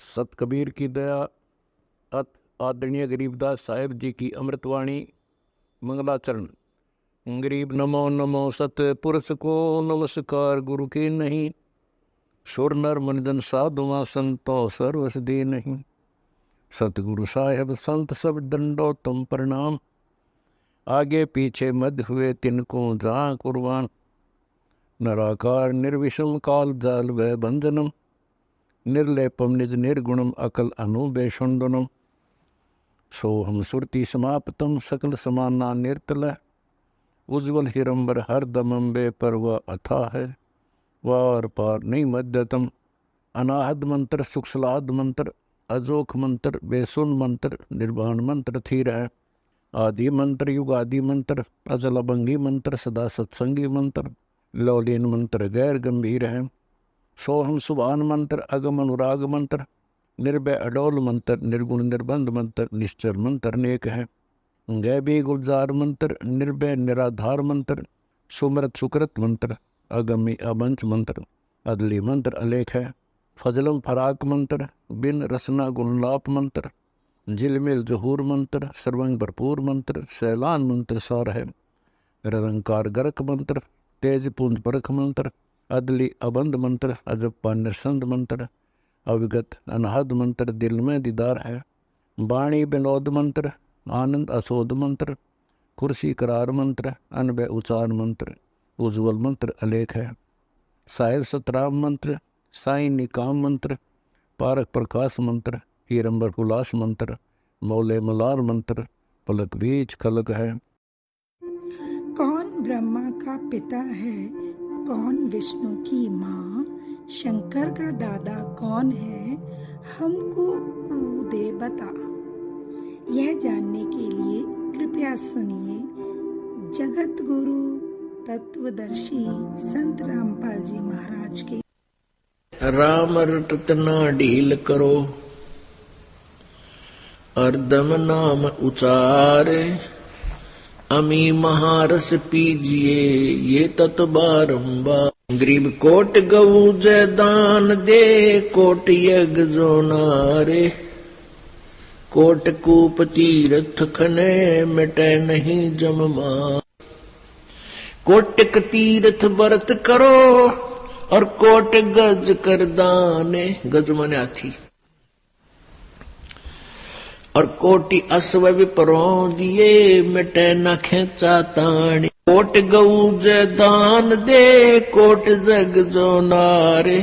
सत कबीर की दया अत आदरणीय गरीबदास साहेब जी की अमृतवाणी मंगलाचरण। गरीब नमो नमो सत पुरुष को नमस्कार गुरु के नहीं, सुर नर मनजन साधुआ संतो सर्वस दे नहीं। सतगुरु साहेब संत सब दंडो तुम प्रणाम, आगे पीछे मध्य हुए तिनको जहाँ कुर्बान। नराकार निर्विषम काल जाल व बंधनम, निर्लेपम निज निर्गुणम अकल अनुबेषुंडनम। सोहम सुरति समाप्तम सकल समाना निर्तल, उज्ज्वल हिरंबर हर दमंबे पर वह अथा है, वार पार नहीं मध्यतम। अनाहद मंत्र सुखसलाद मंत्र, अजोख मंत्र बेसुन मंत्र, निर्वाण मंत्र थीर है। आदि मंत्र युगादि मंत्र, अजल अभंगी मंत्र सदा सत्संगी मंत्र, लौलीन मंत्र गैर गंभीर है। सोहम सुभान मंत्र अगम अनुराग मंत्र, निर्भय अडोल मंत्र निर्गुण निर्बंध मंत्र, निश्चर मंत्र अनेक है। गैबी गुलजार मंत्र, निर्भय निराधार मंत्र, सुमरत सुकृत मंत्र, अगमी अबंच मंत्र, अदली मंत्र अलेख है। फजलम फराक मंत्र, बिन रसना गुणलाप मंत्र, झिलमिल जहूर मंत्र, सर्वंग भरपूर मंत्र, सैलान मंत्र सार है। निरंकार गरक मंत्र, तेज पुंज परख मंत्र, अदली अबंध मंत्र, अजप्पा निरसंद मंत्र, अविगत अनहद मंत्र, दिल में दीदार है। वाणी विनोद मंत्र, आनंद असोद मंत्र, कुर्सी करार मंत्र, अनबय उचार मंत्र, उज्ज्वल मंत्र अलेख है। साहिब सतराम मंत्र, साई निकाम मंत्र, पारक प्रकाश मंत्र, हीरंबर हुलास मंत्र, मौले मलार मंत्र, पलक बीज खलक है। कौन ब्रह्मा का पिता है, कौन विष्णु की माँ, शंकर का दादा कौन है, हमको दे बता। यह जानने के लिए कृपया सुनिए जगत गुरु तत्वदर्शी संत रामपाल जी महाराज के। राम रटत ना ढील करो, अर्दम नाम उचारे, अमी महारस पीजिए ये तत् बारंबार। गरीब कोट गऊ जय दान दे, कोट यज्ञ जो नारे, कोट कूप तीर्थ खने मिटे नहीं जममा। कोटिक तीर्थ व्रत करो और कोट गज कर दाने, गज माने हाथी, और कोटि अश्व विपरों दिए मिटे न खेचा ताणी। कोट गऊ जय दान दे, कोट जग जो नारे,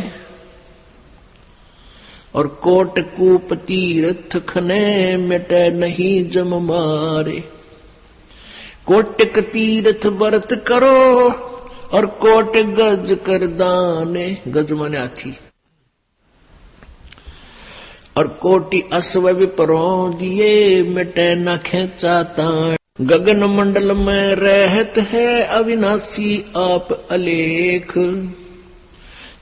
और कोट कूप तीर्थ खने मिटे नहीं जम मारे। कोटिक तीर्थ व्रत करो और कोट गज कर दाने, गज माने हाथी, और कोटि अश्व विपरों दिए मिटे न खेचा ताण। गगन मंडल में रहत है अविनाशी आप अलेख,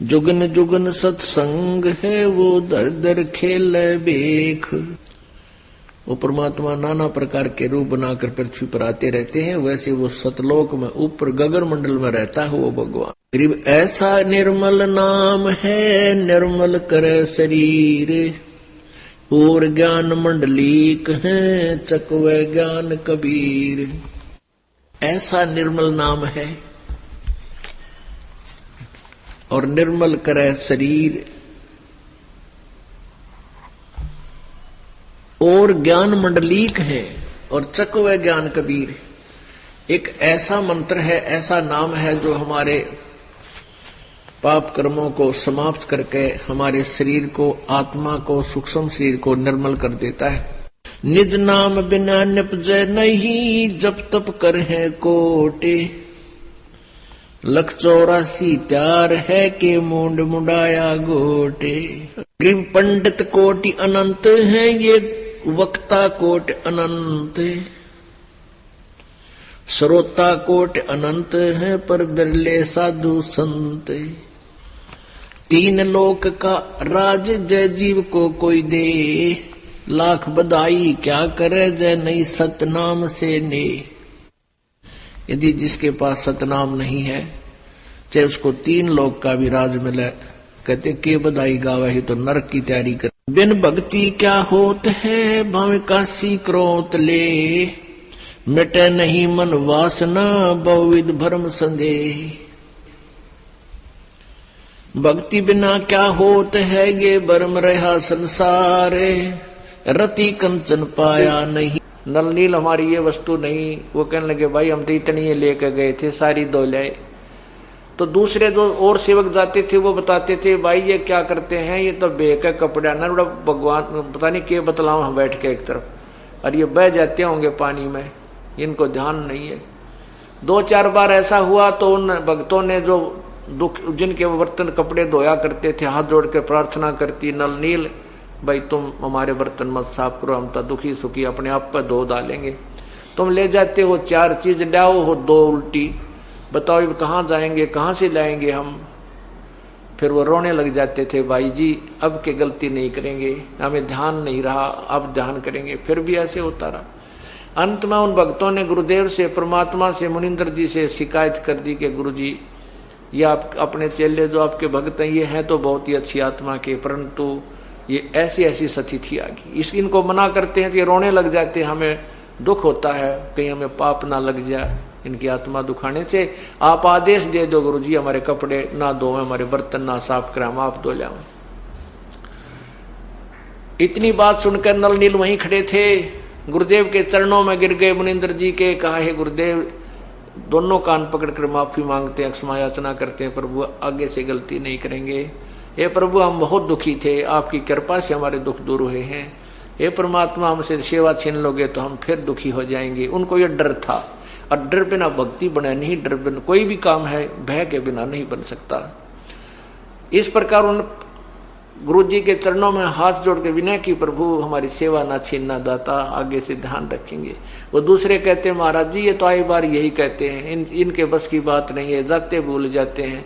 जुगन जुगन सत्संग है वो दर दर खेल बेख। वो परमात्मा नाना प्रकार के रूप बनाकर पृथ्वी पर आते रहते हैं, वैसे वो सतलोक में ऊपर गगन मंडल में रहता है वो भगवान। गरीब ऐसा निर्मल नाम है, निर्मल करे शरीर, और ज्ञान मंडलीक है चकवे ज्ञान कबीर। ऐसा निर्मल नाम है और निर्मल करे शरीर, और ज्ञान मंडलीक है और चकवे ज्ञान कबीर। एक ऐसा मंत्र है, ऐसा नाम है जो हमारे पाप कर्मों को समाप्त करके हमारे शरीर को, आत्मा को, सूक्ष्म शरीर को निर्मल कर देता है। निज नाम बिना निपजय नहीं, जप तप कर है कोटे, लख 84 त्यार है के मुंड मुंडाया गोटे। गरीब पंडित कोटि अनंत है, ये वक्ता कोट अनंत, श्रोता कोट अनंत है, पर बिरले साधु संत। तीन लोक का राज जय जीव को कोई दे, लाख बधाई क्या करे जय नहीं सतनाम से ने। यदि जिसके पास सतनाम नहीं है, चाहे उसको तीन लोक का भी राज मिले, कहते के बधाई गावे ही तो नरक की तैयारी कर। बिन भक्ति क्या होत है, भावे काशी क्रोत ले, मिटे नहीं मन वासना, बहुविध भरम संदेह। भक्ति बिना क्या होत है, ये भरम रहा संसारे, रति कंचन पाया नहीं। नल नील हमारी ये वस्तु नहीं। वो कहने लगे भाई हम तो इतनी ये लेकर गए थे, सारी दो लाए। तो दूसरे जो और सेवक जाते थे वो बताते थे भाई ये क्या करते हैं, ये तो बेका कपड़ा न बड़ा भगवान पता नहीं क्या बतलाऊं हम बैठ के एक तरफ, और ये बह जाते होंगे पानी में, इनको ध्यान नहीं है। 2-4 बार ऐसा हुआ तो उन भक्तों ने जो दुख जिनके बर्तन कपड़े धोया करते थे हाथ जोड़ के प्रार्थना करती, नल नील भाई तुम हमारे बर्तन मत साफ करो, हम तो दुखी सुखी अपने आप पर धो डालेंगे। तुम ले जाते हो 4 चीज लाओ हो 2 उल्टी, बताओ ये कहाँ जाएंगे, कहाँ से लाएंगे हम। फिर वो रोने लग जाते थे भाई जी अब के गलती नहीं करेंगे, हमें ध्यान नहीं रहा, अब ध्यान करेंगे। फिर भी ऐसे होता रहा। अंत में उन भक्तों ने गुरुदेव से, परमात्मा से, मुनिंदर जी से शिकायत कर दी कि गुरु जी ये आप अपने चेले जो आपके भक्त हैं ये हैं तो बहुत ही अच्छी आत्मा के, परंतु ये ऐसी ऐसी स्थिति आ गई। इनको मना करते हैं तो ये रोने लग जाते हैं, हमें दुख होता है कहीं हमें पाप ना लग जाए इनकी आत्मा दुखाने से। आप आदेश दे दो गुरु जी हमारे कपड़े ना धो, हमारे बर्तन ना साफ करें, हम आप धो लाओ। इतनी बात सुनकर नल नील वहीं खड़े थे, गुरुदेव के चरणों में गिर गए। मुनिंदर जी के कहा है गुरुदेव, दोनों कान पकड़कर माफी मांगते हैं, क्षमा याचना करते हैं, प्रभु आगे से गलती नहीं करेंगे। हे प्रभु हम बहुत दुखी थे, आपकी कृपा से हमारे दुख दूर हुए हैं। हे परमात्मा हमसे सेवा छीन लोगे तो हम फिर दुखी हो जाएंगे। उनको ये डर था, और डर बिना भक्ति बने नहीं, डर बिना कोई भी काम है भय के बिना नहीं बन सकता। इस प्रकार उन गुरु जी के चरणों में हाथ जोड़ के विनय की, प्रभु हमारी सेवा ना छीनना दाता, आगे से ध्यान रखेंगे। वो दूसरे कहते हैं महाराज जी ये तो आई बार यही कहते हैं, इनके बस की बात नहीं है, जाते भूल जाते हैं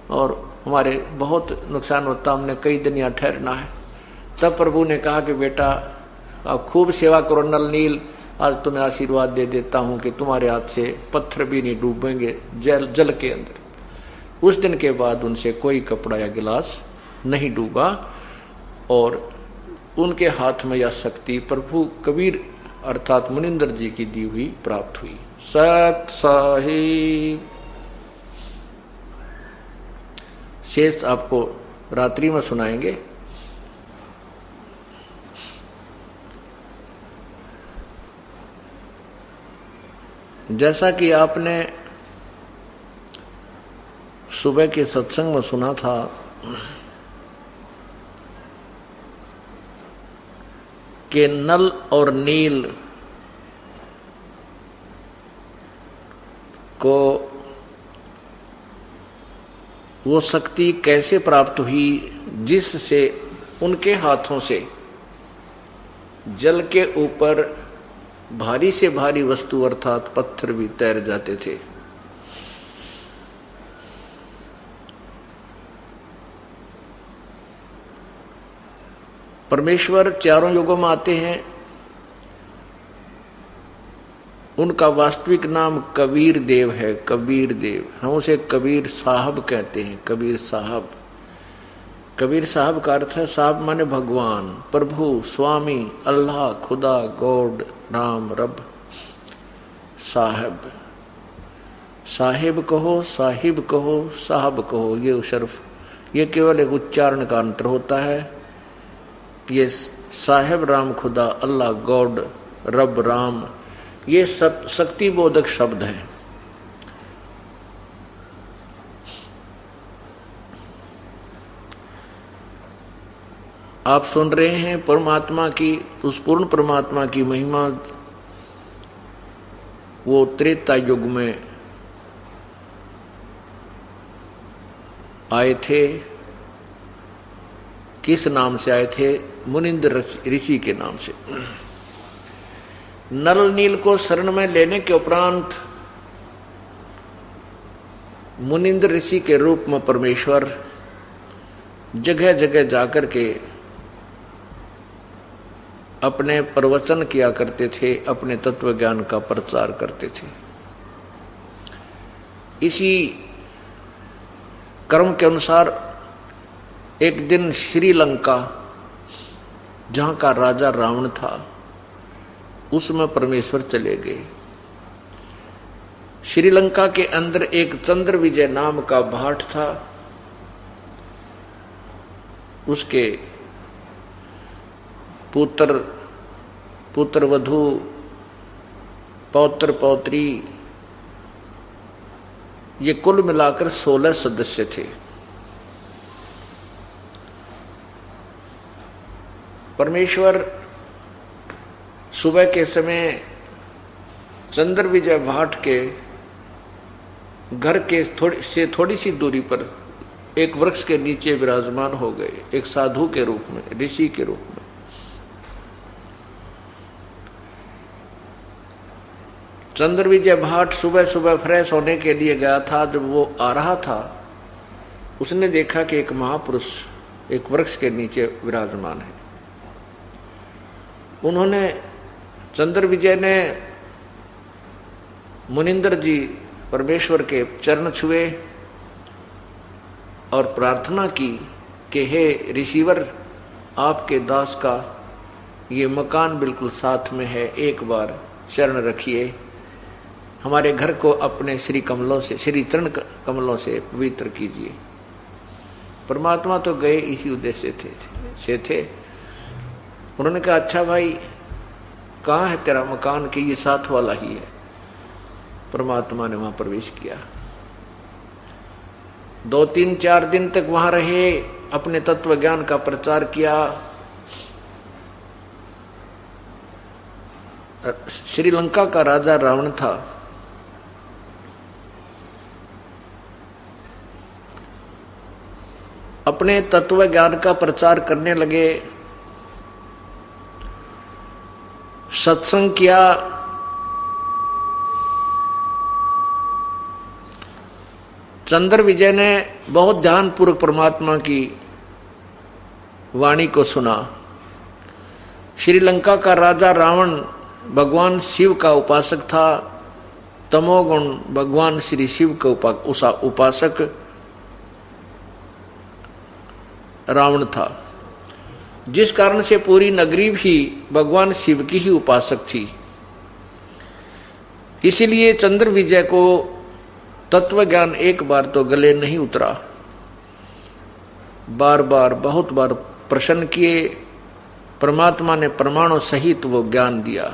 और हमारे बहुत नुकसान होता, हमने कई दिन यहाँ ठहरना है। तब प्रभु ने कहा कि बेटा आप खूब सेवा करो नल नील, आज तुम्हें आशीर्वाद दे देता हूँ कि तुम्हारे हाथ से पत्थर भी नहीं डूबेंगे जल के अंदर। उस दिन के बाद उनसे कोई कपड़ा या गिलास नहीं डूबा और उनके हाथ में यह शक्ति प्रभु कबीर अर्थात मुनिंदर जी की दी हुई प्राप्त हुई। सत साहिब। शेष आपको रात्रि में सुनाएंगे। जैसा कि आपने सुबह के सत्संग में सुना था कि नल और नील को वो शक्ति कैसे प्राप्त हुई जिससे उनके हाथों से जल के ऊपर भारी से भारी वस्तु अर्थात पत्थर भी तैर जाते थे। परमेश्वर चारों युगों में आते हैं। उनका वास्तविक नाम कबीर देव है। कबीर देव, हम उसे कबीर साहब कहते हैं। कबीर साहब, कबीर साहब का अर्थ है साहब माने भगवान, प्रभु, स्वामी, अल्लाह, खुदा, गॉड, राम, रब। साहब, साहिब कहो, साहिब कहो, साहब कहो, ये शर्फ ये केवल एक उच्चारण का अंतर होता है। ये साहेब राम, खुदा, अल्लाह, गॉड, रब, राम, ये सब शक्ति बोधक शब्द हैं। आप सुन रहे हैं परमात्मा की, उस पूर्ण परमात्मा की महिमा। वो त्रेता युग में आए थे। किस नाम से आए थे? मुनिंद्र ऋषि के नाम से। नल नील को शरण में लेने के उपरांत मुनिंद्र ऋषि के रूप में परमेश्वर जगह जगह जाकर के अपने प्रवचन किया करते थे, अपने तत्व ज्ञान का प्रचार करते थे। इसी क्रम के अनुसार एक दिन श्रीलंका जहां का राजा रावण था उसमें परमेश्वर चले गए। श्रीलंका के अंदर एक चंद्र विजय नाम का भाट था, उसके पुत्र वधू, पौत्र पौत्री, ये कुल मिलाकर 16 सदस्य थे। परमेश्वर सुबह के समय चंद्र विजय भाट के घर के थोड़ी सी दूरी पर एक वृक्ष के नीचे विराजमान हो गए, एक साधु के रूप में, ऋषि के रूप में। चंद्र विजय भाट सुबह सुबह फ्रेश होने के लिए गया था। जब वो आ रहा था उसने देखा कि एक महापुरुष एक वृक्ष के नीचे विराजमान है। उन्होंने, चंद्र विजय ने मुनिंदर जी परमेश्वर के चरण छुए और प्रार्थना की कि हे ऋषिवर, आपके दास का ये मकान बिल्कुल साथ में है, एक बार चरण रखिए, हमारे घर को अपने श्री कमलों से, श्री चरण कमलों से पवित्र कीजिए। परमात्मा तो गए इसी उद्देश्य से थे। उन्होंने कहा अच्छा भाई, कहाँ है तेरा मकान? कि ये साथ वाला ही है। परमात्मा ने वहां प्रवेश किया। 2-3-4 दिन तक वहां रहे, अपने तत्व ज्ञान का प्रचार किया। श्रीलंका का राजा रावण था। अपने तत्व ज्ञान का प्रचार करने लगे, सत्संग किया। चंद्र विजय ने बहुत ध्यानपूर्वक परमात्मा की वाणी को सुना। श्रीलंका का राजा रावण भगवान शिव का उपासक था। तमोगुण भगवान श्री शिव का उपासक रावण था, जिस कारण से पूरी नगरी भी भगवान शिव की ही उपासक थी। इसीलिए चंद्र विजय को तत्व ज्ञान एक बार तो गले नहीं उतरा, बार बार बहुत बार प्रश्न किए। परमात्मा ने प्रमाणों सहित वो ज्ञान दिया।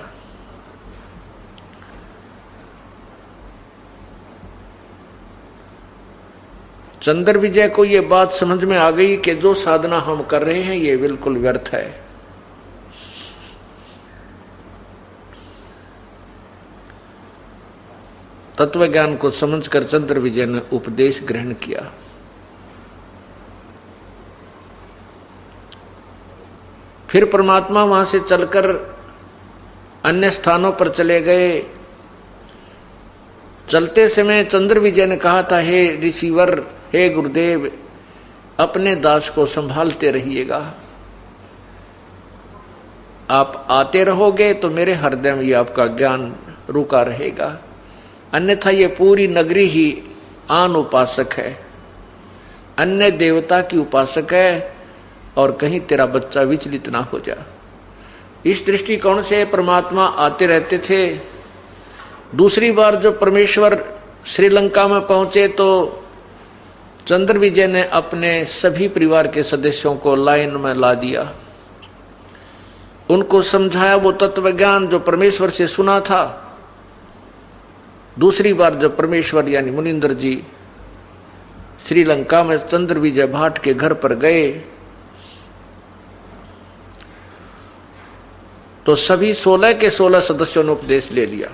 चंद्र विजय को ये बात समझ में आ गई कि जो साधना हम कर रहे हैं ये बिल्कुल व्यर्थ है। तत्व ज्ञान को समझकर चंद्र विजय ने उपदेश ग्रहण किया। फिर परमात्मा वहां से चलकर अन्य स्थानों पर चले गए। चलते समय चंद्र विजय ने कहा था, हे ऋषिवर, हे गुरुदेव, अपने दास को संभालते रहिएगा। आप आते रहोगे तो मेरे हृदय में आपका ज्ञान रुका रहेगा, अन्यथा ये पूरी नगरी ही आन उपासक है, अन्य देवता की उपासक है, और कहीं तेरा बच्चा विचलित ना हो जा। इस दृष्टिकोण से परमात्मा आते रहते थे। दूसरी बार जब परमेश्वर श्रीलंका में पहुंचे तो चंद्र विजय ने अपने सभी परिवार के सदस्यों को लाइन में ला दिया। उनको समझाया वो तत्व ज्ञान जो परमेश्वर से सुना था। दूसरी बार जब परमेश्वर यानी मुनिंदर जी श्रीलंका में चंद्र विजय भाट के घर पर गए तो सभी 16 के 16 सदस्यों ने उपदेश ले लिया।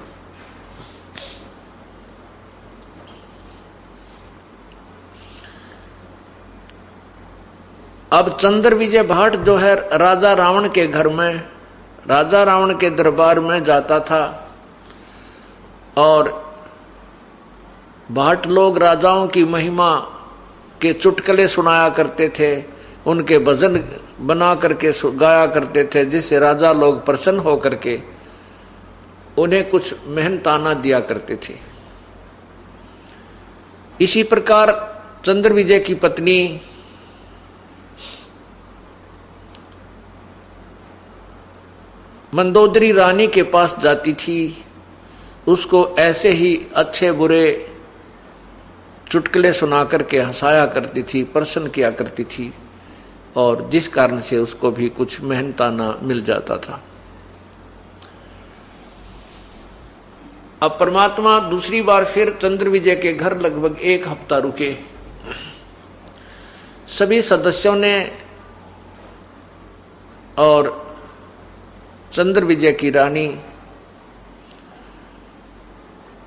अब चंद्र विजय भाट जो है राजा रावण के घर में, राजा रावण के दरबार में जाता था और भाट लोग राजाओं की महिमा के चुटकुले सुनाया करते थे, उनके भजन बना करके गाया करते थे, जिससे राजा लोग प्रसन्न होकर के उन्हें कुछ मेहनताना दिया करते थे। इसी प्रकार चंद्र विजय की पत्नी मंदोदरी रानी के पास जाती थी, उसको ऐसे ही अच्छे बुरे चुटकुले सुना करके हंसाया करती थी, प्रसन्न किया करती थी, और जिस कारण से उसको भी कुछ मेहनताना मिल जाता था। अब परमात्मा दूसरी बार फिर चंद्र विजय के घर लगभग 1 हफ्ता रुके। सभी सदस्यों ने और चंद्र विजय की रानी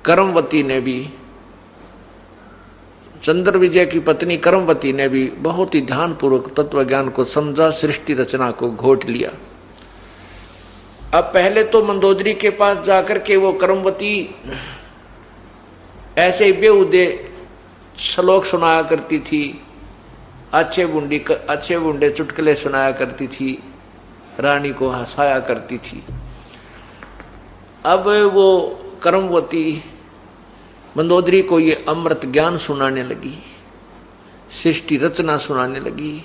करमवती ने भी, चंद्र विजय की पत्नी करमवती ने भी बहुत ही ध्यानपूर्वक तत्व ज्ञान को समझा, सृष्टि रचना को घोट लिया। अब पहले तो मंदोदरी के पास जाकर के वो करमवती ऐसे बेहुदे श्लोक सुनाया करती थी, अच्छे बुंडे चुटकुले सुनाया करती थी, रानी को हंसाया करती थी। अब वो करमवती मंदोदरी को ये अमृत ज्ञान सुनाने लगी, सृष्टि रचना सुनाने लगी,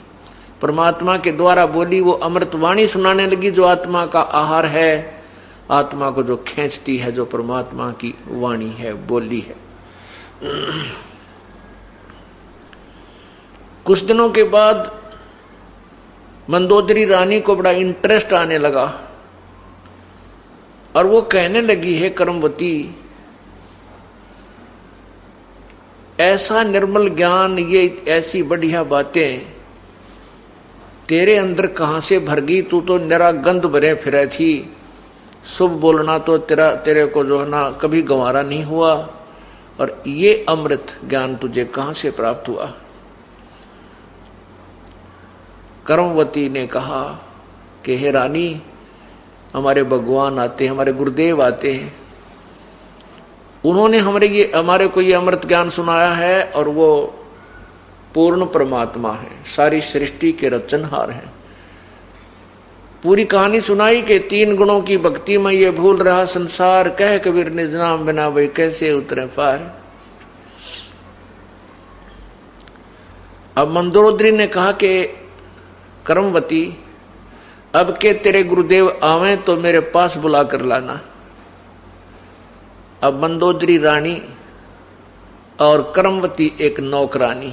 परमात्मा के द्वारा बोली वो अमृत वाणी सुनाने लगी, जो आत्मा का आहार है, आत्मा को जो खींचती है, जो परमात्मा की वाणी है, बोली है। कुछ दिनों के बाद मंदोदरी रानी को बड़ा इंटरेस्ट आने लगा और वो कहने लगी, है करमवती, ऐसा निर्मल ज्ञान, ये ऐसी बढ़िया बातें तेरे अंदर कहां से भर गई? तू तो निरा गंध भरे फिरे थी, शुभ बोलना तो तेरे को जो है ना कभी गंवारा नहीं हुआ, और ये अमृत ज्ञान तुझे कहां से प्राप्त हुआ? करमवती ने कहा कि हे रानी, हमारे भगवान आते हैं, हमारे गुरुदेव आते हैं, उन्होंने हमारे को ये अमृत ज्ञान सुनाया है, और वो पूर्ण परमात्मा है, सारी सृष्टि के रचनहार हैं। पूरी कहानी सुनाई कि 3 गुणों की भक्ति में ये भूल रहा संसार, कह कबीर निज नाम बिना भाई कैसे उतरे पार। अब मंदोदरी ने कहा कि करमवती, अब के तेरे गुरुदेव आवे तो मेरे पास बुला कर लाना। अब मंदोदरी रानी और करमवती एक नौकरानी।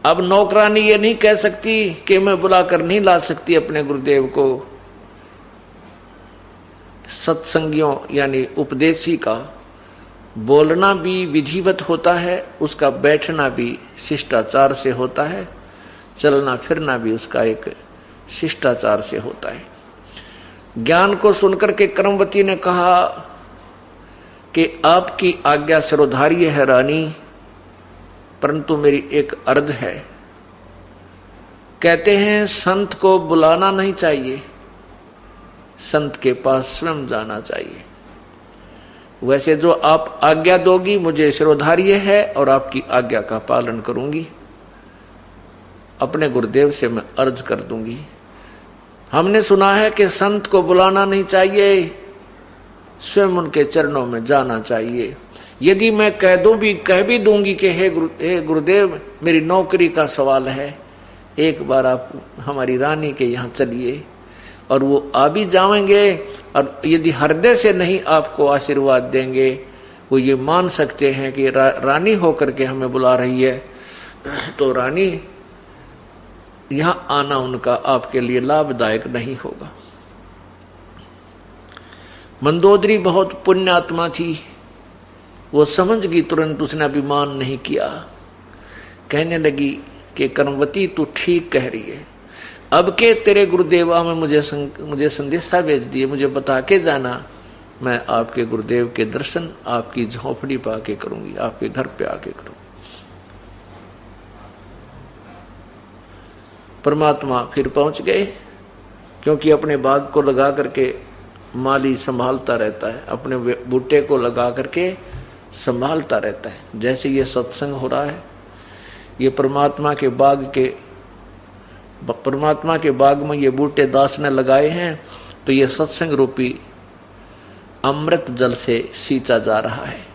अब नौकरानी ये नहीं कह सकती कि मैं बुलाकर नहीं ला सकती अपने गुरुदेव को। सत्संगियों यानी उपदेशी का बोलना भी विधिवत होता है, उसका बैठना भी शिष्टाचार से होता है, चलना फिरना भी उसका एक शिष्टाचार से होता है। ज्ञान को सुनकर के करमवती ने कहा कि आपकी आज्ञा सिरोधार्य है रानी, परंतु मेरी एक अर्ज है। कहते हैं संत को बुलाना नहीं चाहिए, संत के पास स्वयं जाना चाहिए। वैसे जो आप आज्ञा दोगी मुझे सिरोधार्य है, और आपकी आज्ञा का पालन करूंगी, अपने गुरुदेव से मैं अर्ज कर दूंगी। हमने सुना है कि संत को बुलाना नहीं चाहिए, स्वयं उनके चरणों में जाना चाहिए। यदि मैं कह भी दूंगी कि हे गुरुदेव, मेरी नौकरी का सवाल है, एक बार आप हमारी रानी के यहाँ चलिए, और वो आ भी जाएंगे, और यदि हृदय से नहीं आपको आशीर्वाद देंगे, वो ये मान सकते हैं कि रानी होकर के हमें बुला रही है, तो रानी यहाँ आना उनका आपके लिए लाभदायक नहीं होगा। मंदोदरी बहुत पुण्यात्मा थी, वो समझ गई तुरंत, उसने अभिमान नहीं किया। कहने लगी कि करमवती तू ठीक कह रही है, अब के तेरे गुरुदेवा में मुझे संदेशा भेज दिए, मुझे बता के जाना, मैं आपके गुरुदेव के दर्शन आपकी झोपड़ी पे आके करूंगी, आपके घर पे आके करूंगी। परमात्मा फिर पहुंच गए, क्योंकि अपने बाग को लगा करके माली संभालता रहता है, अपने बूटे को लगा करके संभालता रहता है। जैसे ये सत्संग हो रहा है, ये परमात्मा के बाग में ये बूटे दास ने लगाए हैं, तो ये सत्संग रूपी अमृत जल से सींचा जा रहा है।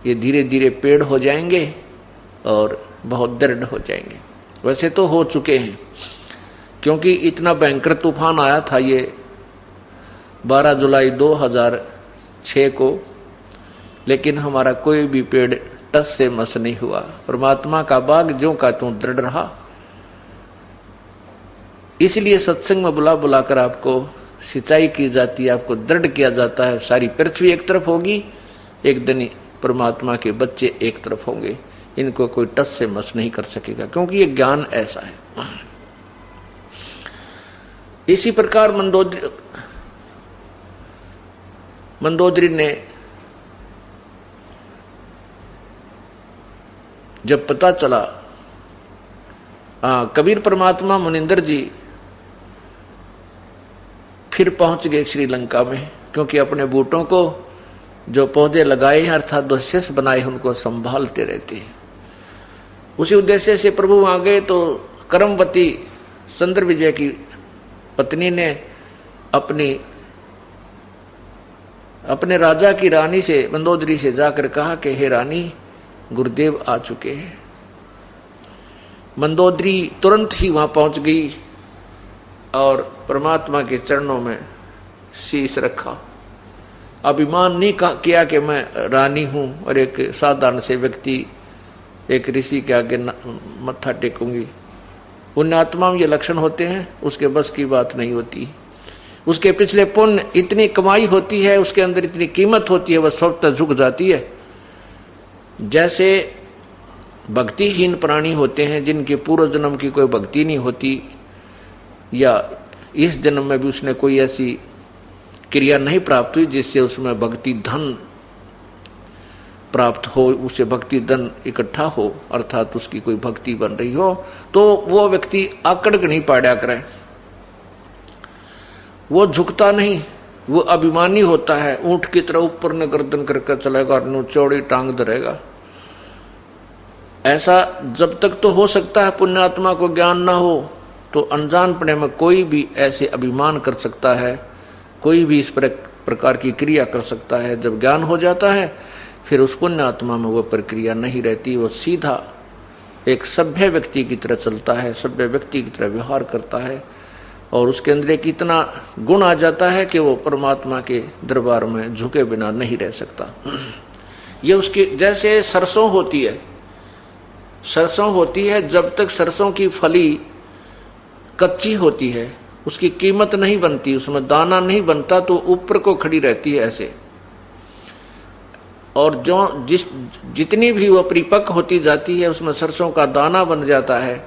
ये धीरे धीरे पेड़ हो जाएंगे और बहुत दृढ़ हो जाएंगे। वैसे तो हो चुके हैं, क्योंकि इतना भयंकर तूफान आया था ये 12 जुलाई 2006 को, लेकिन हमारा कोई भी पेड़ टस से मस नहीं हुआ। परमात्मा का बाग ज्यों का त्यों दृढ़ रहा। इसलिए सत्संग में बुला बुलाकर आपको सिंचाई की जाती है, आपको दृढ़ किया जाता है। सारी पृथ्वी एक तरफ होगी, एक दिन परमात्मा के बच्चे एक तरफ होंगे, इनको कोई टस से मस नहीं कर सकेगा, क्योंकि ये ज्ञान ऐसा है। इसी प्रकार मंदोदरी ने जब पता चला, कबीर परमात्मा मुनिंदर जी फिर पहुंच गए श्रीलंका में, क्योंकि अपने बूटों को जो पौधे लगाए हैं अर्थात जो शिष्य बनाए हैं उनको संभालते रहते हैं। उसी उद्देश्य से प्रभु आ गए तो करमवती चंद्र विजय की पत्नी ने अपने राजा की रानी से, मंदोदरी से जाकर कहा कि हे रानी, गुरुदेव आ चुके हैं। मंदोदरी तुरंत ही वहां पहुंच गई और परमात्मा के चरणों में शीश रखा। अभिमान नहीं किया कि मैं रानी हूं और एक साधारण से व्यक्ति एक ऋषि के आगे मत्था टेकूंगी। पुण्य आत्मा में ये लक्षण होते हैं, उसके बस की बात नहीं होती। उसके पिछले पुण्य इतनी कमाई होती है, उसके अंदर इतनी कीमत होती है, वह स्वतः झुक जाती है। जैसे भक्तिहीन प्राणी होते हैं जिनके पूर्व जन्म की कोई भक्ति नहीं होती, या इस जन्म में भी उसने कोई ऐसी क्रिया नहीं प्राप्त हुई जिससे उसमें भक्ति धन प्राप्त हो, उसे भक्ति धन इकट्ठा हो, अर्थात उसकी कोई भक्ति बन रही हो, तो वो व्यक्ति आकड़ नहीं पाड़ा करे, वो झुकता नहीं, वो अभिमानी होता है। ऊंट की तरह ऊपर न गर्दन करके चलेगा और चौड़ी टांग धरेगा। ऐसा जब तक तो हो सकता है पुण्यात्मा को ज्ञान ना हो, तो अनजानपने में कोई भी ऐसे अभिमान कर सकता है, कोई भी इस प्रकार की क्रिया कर सकता है। जब ज्ञान हो जाता है फिर उस पुण्यात्मा में वो प्रक्रिया नहीं रहती, वो सीधा एक सभ्य व्यक्ति की तरह चलता है, सभ्य व्यक्ति की तरह व्यवहार करता है, और उसके अंदर एक इतना गुण आ जाता है कि वो परमात्मा के दरबार में झुके बिना नहीं रह सकता। ये उसकी जैसे सरसों होती है, सरसों होती है, जब तक सरसों की फली कच्ची होती है उसकी कीमत नहीं बनती, उसमें दाना नहीं बनता, तो ऊपर को खड़ी रहती है ऐसे। और जो जितनी भी वो परिपक्व होती जाती है उसमें सरसों का दाना बन जाता है,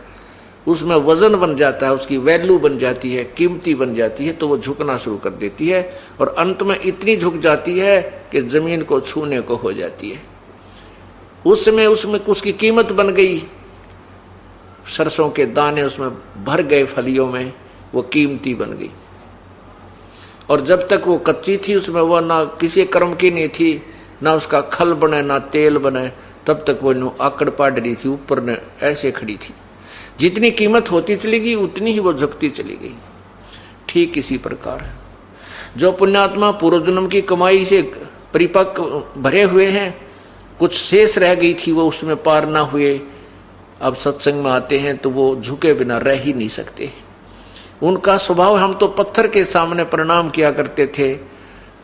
उसमें वजन बन जाता है, उसकी वैल्यू बन जाती है, कीमती बन जाती है, तो वो झुकना शुरू कर देती है और अंत में इतनी झुक जाती है कि जमीन को छूने को हो जाती है। उसमें उसकी कीमत बन गई, सरसों के दाने उसमें भर गए फलियों में, वो कीमती बन गई। और जब तक वो कच्ची थी उसमें वो ना किसी कर्म की नहीं थी, ना उसका खल बने ना तेल बने, तब तक वो आकड़ पाड़ रही थी, ऊपर ने ऐसे खड़ी थी। जितनी कीमत होती चली गई उतनी ही वो झुकती चली गई। ठीक इसी प्रकार जो पुण्यात्मा पूर्व जन्म की कमाई से परिपक्व भरे हुए हैं, कुछ शेष रह गई थी, वो उसमें पार ना हुए, अब सत्संग में आते हैं तो वो झुके बिना रह ही नहीं सकते। उनका स्वभाव, हम तो पत्थर के सामने प्रणाम किया करते थे,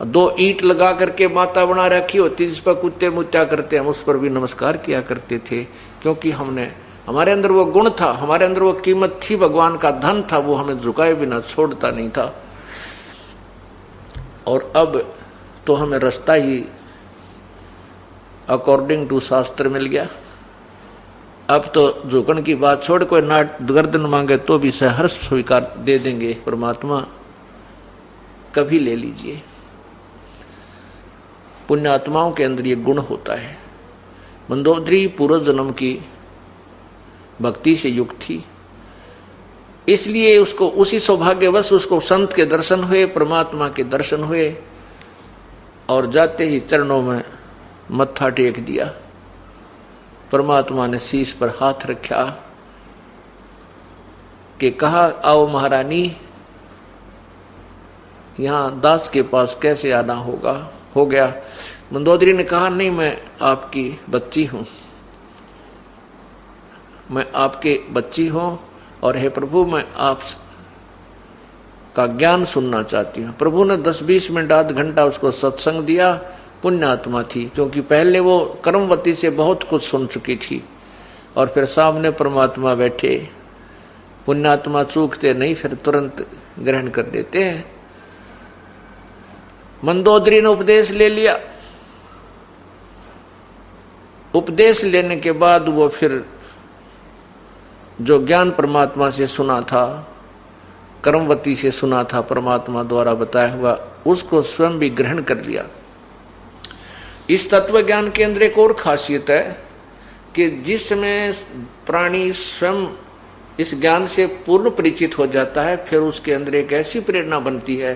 2 ईंट लगा करके माता बना रखी होती जिस पर कुत्ते मुत्या करते, हम उस पर भी नमस्कार किया करते थे, क्योंकि हमारे अंदर वो गुण था, हमारे अंदर वो कीमत थी, भगवान का धन था, वो हमें झुकाए बिना छोड़ता नहीं था। और अब तो हमें रास्ता ही अकॉर्डिंग टू शास्त्र मिल गया। अब तो झुकन की बात छोड़, कोई नाट गर्दन मांगे तो भी सहर्ष स्वीकार दे देंगे परमात्मा, कभी ले लीजिए। पुण्यात्माओं के अंदर ये गुण होता है। मंदोदरी पूर्व जन्म की भक्ति से युक्त थी, इसलिए उसको उसी सौभाग्यवश उसको संत के दर्शन हुए, परमात्मा के दर्शन हुए, और जाते ही चरणों में मत्था टेक दिया। परमात्मा ने शीश पर हाथ रखा कि कहा, आओ महारानी, यहां दास के पास कैसे आना हो गया। मंदोदरी ने कहा, नहीं, मैं आपकी बच्ची हूं, मैं आपके बच्ची हूं, और हे प्रभु, मैं का ज्ञान सुनना चाहती हूँ। प्रभु ने 10-20 मिनट आध घंटा उसको सत्संग दिया। पुण्यात्मा थी, क्योंकि पहले वो कर्मवती से बहुत कुछ सुन चुकी थी, और फिर सामने परमात्मा बैठे। पुण्यात्मा चूकते नहीं, फिर तुरंत ग्रहण कर देते हैं। मंदोदरी ने उपदेश ले लिया। उपदेश लेने के बाद वो फिर जो ज्ञान परमात्मा से सुना था, कर्मवती से सुना था, परमात्मा द्वारा बताया हुआ, उसको स्वयं भी ग्रहण कर लिया। इस तत्व ज्ञान के अंदर एक और खासियत है कि जिस समय प्राणी स्वयं इस ज्ञान से पूर्ण परिचित हो जाता है, फिर उसके अंदर एक ऐसी प्रेरणा बनती है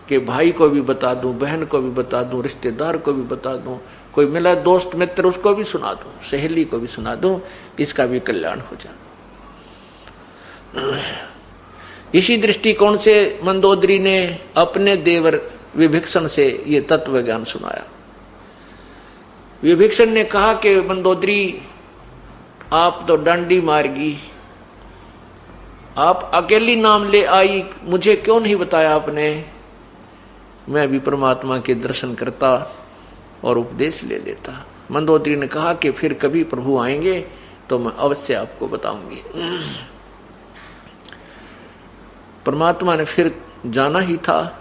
कि भाई को भी बता दूं, बहन को भी बता दूं, रिश्तेदार को भी बता दूं, कोई मिला दोस्त मित्र उसको भी सुना दूं, सहेली को भी सुना दूं, इसका भी कल्याण हो जाए। इसी दृष्टिकोण से मंदोदरी ने अपने देवर विभीषण से ये तत्व ज्ञान सुनाया। विभीषण ने कहा कि मंदोदरी, आप तो डांडी मार्गी, आप अकेली नाम ले आई, मुझे क्यों नहीं बताया आपने? मैं भी परमात्मा के दर्शन करता और उपदेश ले लेता। मंदोदरी ने कहा कि फिर कभी प्रभु आएंगे तो मैं अवश्य आपको बताऊंगी। परमात्मा ने फिर जाना ही था।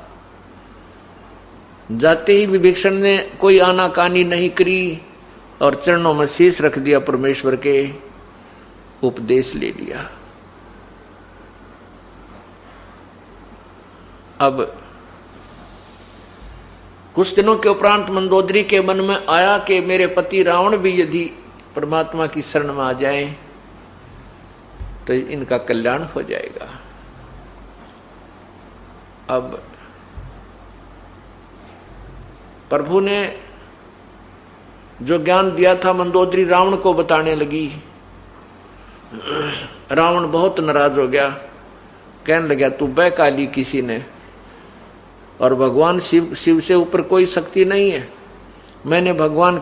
जाते ही विभीषण ने कोई आनाकानी नहीं करी और चरणों में शीश रख दिया, परमेश्वर के उपदेश ले लिया। अब कुछ दिनों के उपरांत मंदोदरी के मन में आया कि मेरे पति रावण भी यदि परमात्मा की शरण में आ जाएं तो इनका कल्याण हो जाएगा। अब प्रभु ने जो ज्ञान दिया था मंदोदरी रावण को बताने लगी। रावण बहुत नाराज हो गया, कहने लगा तू बैकाली किसी ने, और भगवान शिव से ऊपर कोई शक्ति नहीं है। मैंने भगवान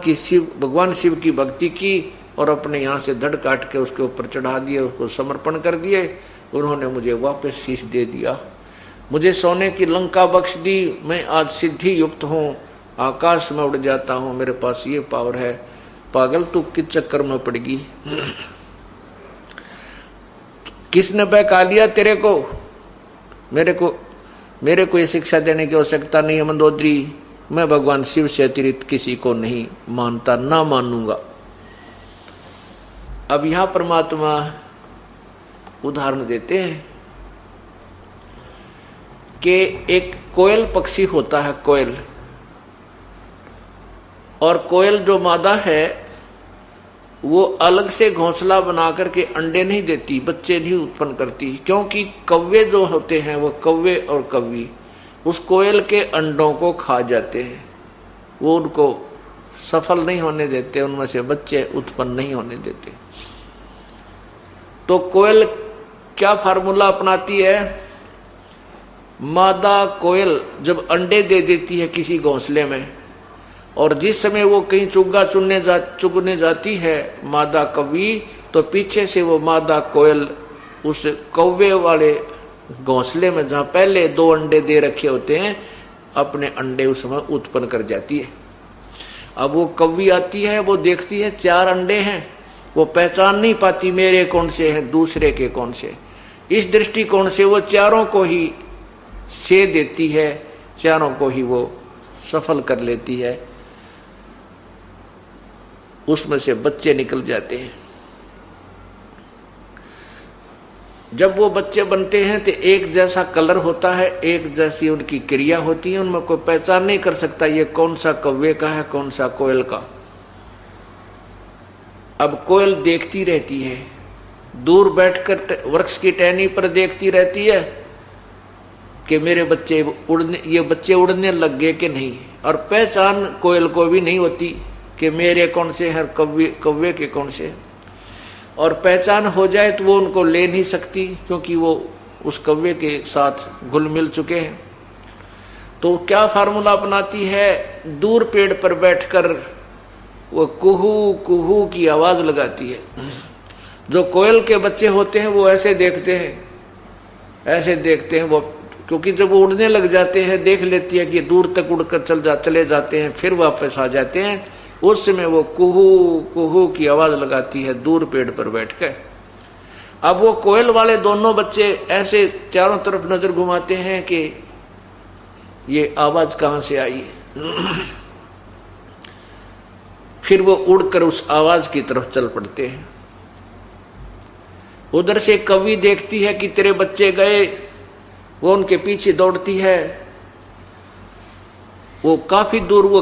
शिव की भक्ति की और अपने यहाँ से धड़ काट के उसके ऊपर चढ़ा दिए, उसको समर्पण कर दिए। उन्होंने मुझे वापस शीश दे दिया, मुझे सोने की लंका बख्श दी। मैं आज सिद्धि युक्त हूँ, आकाश में उड़ जाता हूँ, मेरे पास ये पावर है। पागल तू किस चक्कर में पड़गी? किसने बहका लिया तेरे को? मेरे को ये शिक्षा देने की आवश्यकता नहीं है मंदोदरी। मैं भगवान शिव से अतिरिक्त किसी को नहीं मानता, ना मानूंगा। अब यहां परमात्मा उदाहरण देते हैं कि एक कोयल पक्षी होता है, कोयल, और कोयल जो मादा है वो अलग से घोंसला बना करके अंडे नहीं देती, बच्चे नहीं उत्पन्न करती, क्योंकि कौवे जो होते हैं वो कौवे और कौवी उस कोयल के अंडों को खा जाते हैं, वो उनको सफल नहीं होने देते, उनमें से बच्चे उत्पन्न नहीं होने देते। तो कोयल क्या फार्मूला अपनाती है? मादा कोयल जब अंडे दे देती है किसी घोंसले में, और जिस समय वो कहीं चुग्गा चुगने जाती है मादा कौवी, तो पीछे से वो मादा कोयल उस कौवे वाले घोंसले में जहाँ पहले 2 अंडे दे रखे होते हैं, अपने अंडे उस समय उत्पन्न कर जाती है। अब वो कौवी आती है, वो देखती है 4 अंडे हैं, वो पहचान नहीं पाती मेरे कौन से हैं, दूसरे के कौन से। इस दृष्टिकोण से वो चारों को ही से देती है, चारों को ही वो सफल कर लेती है, उसमें से बच्चे निकल जाते हैं। जब वो बच्चे बनते हैं तो एक जैसा कलर होता है, एक जैसी उनकी क्रिया होती है, उनमें कोई पहचान नहीं कर सकता ये कौन सा कौवे का है, कौन सा कोयल का। अब कोयल देखती रहती है, दूर बैठकर वृक्ष की टहनी पर देखती रहती है कि मेरे बच्चे उड़ने लग गए कि नहीं, और पहचान कोयल को भी नहीं होती कि मेरे कौन से हैं, कौवे के कौन से। और पहचान हो जाए तो वो उनको ले नहीं सकती, क्योंकि वो उस कौवे के साथ घुल मिल चुके हैं। तो क्या फार्मूला अपनाती है? दूर पेड़ पर बैठकर वो कुहू कुहू की आवाज लगाती है। जो कोयल के बच्चे होते हैं वो ऐसे देखते हैं, वो क्योंकि जब वो उड़ने लग जाते हैं, देख लेती है कि दूर तक उड़कर चले जाते हैं, फिर वापस आ जाते हैं, उस समय वो कुहू कुहू की आवाज लगाती है दूर पेड़ पर बैठकर। अब वो कोयल वाले दोनों बच्चे ऐसे चारों तरफ नजर घुमाते हैं कि ये आवाज कहां से आई। फिर वो उड़कर उस आवाज की तरफ चल पड़ते हैं। उधर से कवि देखती है कि तेरे बच्चे गए, वो उनके पीछे दौड़ती है। वो काफी दूर वो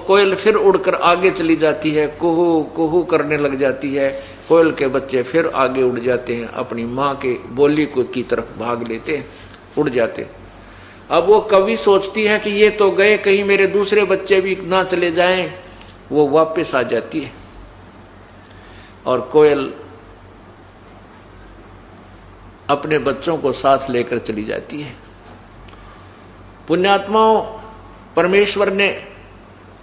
कोयल फिर उड़कर आगे चली जाती है, कुहू कुहू करने लग जाती है। कोयल के बच्चे फिर आगे उड़ जाते हैं, अपनी माँ के बोली को की तरफ भाग लेते हैं, उड़ जाते। अब वो कवि सोचती है कि ये तो गए, कहीं मेरे दूसरे बच्चे भी ना चले जाएं। वो वापस आ जाती है और कोयल अपने बच्चों को साथ लेकर चली जाती है। पुण्यात्माओं, परमेश्वर ने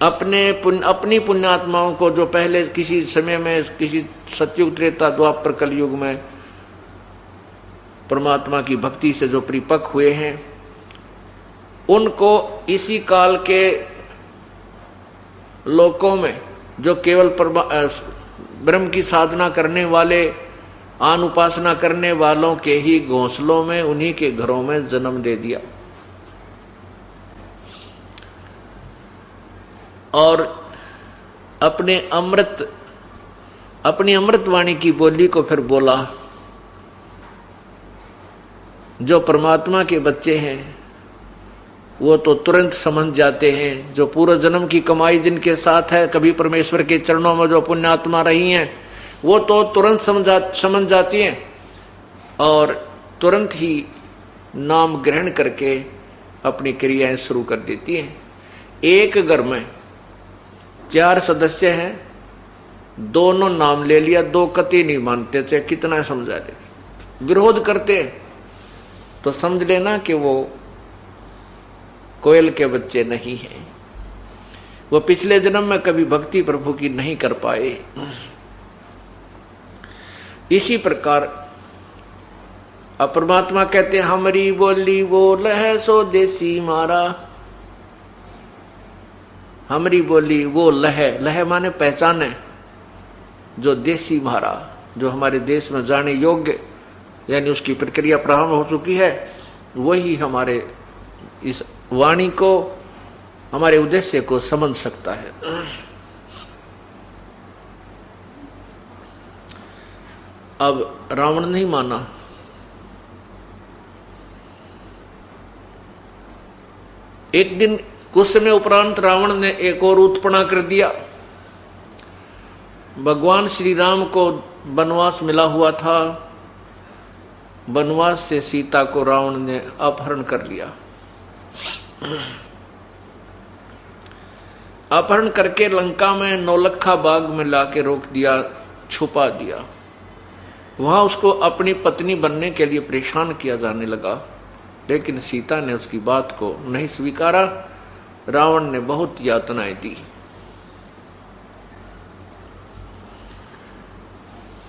अपनी पुण्यात्माओं को, जो पहले किसी समय में, किसी सतयुग त्रेता द्वापर कलयुग में परमात्मा की भक्ति से जो परिपक्व हुए हैं, उनको इसी काल के लोकों में जो केवल ब्रह्म की साधना करने वाले, आन उपासना करने वालों के ही घोंसलों में, उन्हीं के घरों में जन्म दे दिया। और अपनी अमृत वाणी की बोली को फिर बोला। जो परमात्मा के बच्चे हैं वो तो तुरंत समझ जाते हैं। जो पूर्व जन्म की कमाई जिनके साथ है, कभी परमेश्वर के चरणों में जो पुण्यात्मा रही हैं, वो तो तुरंत समझ जाती हैं और तुरंत ही नाम ग्रहण करके अपनी क्रियाएं शुरू कर देती हैं। एक घर में 4 सदस्य हैं, दोनों नाम ले लिया, 2 कति नहीं मानते, चाहे कितना समझा दे, विरोध करते तो समझ लेना कि वो कोयल के बच्चे नहीं हैं। वो पिछले जन्म में कभी भक्ति प्रभु की नहीं कर पाए। इसी प्रकार परमात्मा कहते हैं, हमारी बोली बोल है सो देसी मारा। हमारी बोली वो लह माने पहचान है, जो देसी मारा, जो हमारे देश में जाने योग्य, यानी उसकी प्रक्रिया प्रारंभ हो चुकी है, वही हमारे इस वाणी को, हमारे उद्देश्य को समझ सकता है। अब रावण नहीं माना। एक दिन कुछ समय उपरांत रावण ने एक और उत्पन्ना कर दिया। भगवान श्री राम को वनवास मिला हुआ था। वनवास से सीता को रावण ने अपहरण कर लिया। अपहरण करके लंका में नौलखा बाग में लाके रोक दिया, छुपा दिया। वहां उसको अपनी पत्नी बनने के लिए परेशान किया जाने लगा, लेकिन सीता ने उसकी बात को नहीं स्वीकारा। रावण ने बहुत यातनाएं दी।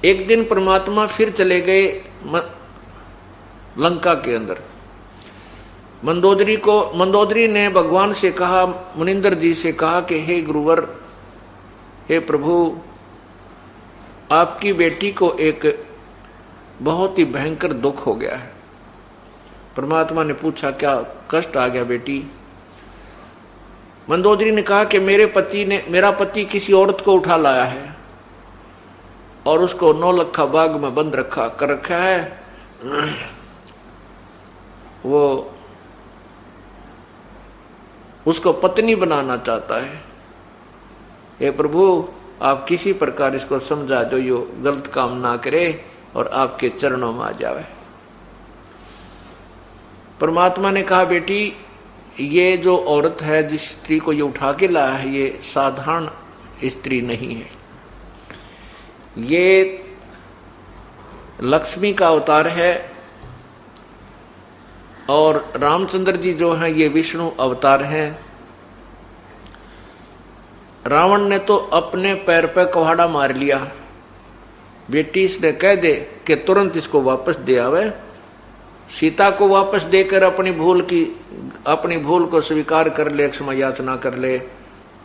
एक दिन परमात्मा फिर चले गए लंका के अंदर। मंदोदरी ने भगवान से कहा, मुनिंदर जी से कहा कि हे गुरुवर, हे प्रभु, आपकी बेटी को एक बहुत ही भयंकर दुख हो गया है। परमात्मा ने पूछा, क्या कष्ट आ गया बेटी? मंदोदरी ने कहा कि मेरा पति किसी औरत को उठा लाया है और उसको नौलखा बाग में बंद कर रखा है। वो उसको पत्नी बनाना चाहता है। हे प्रभु, आप किसी प्रकार इसको समझा दो, यो गलत काम ना करे और आपके चरणों में आ जावे। परमात्मा ने कहा, बेटी, ये जो औरत है, जिस स्त्री को ये उठा के लाया है, ये साधारण स्त्री नहीं है। ये लक्ष्मी का अवतार है और रामचंद्र जी जो हैं ये विष्णु अवतार हैं। रावण ने तो अपने पैर पे कुहाड़ा मार लिया। बेटी इसने कह दे कि तुरंत इसको वापस दे आवे, सीता को वापस देकर अपनी भूल को स्वीकार कर ले, क्षमा याचना कर ले।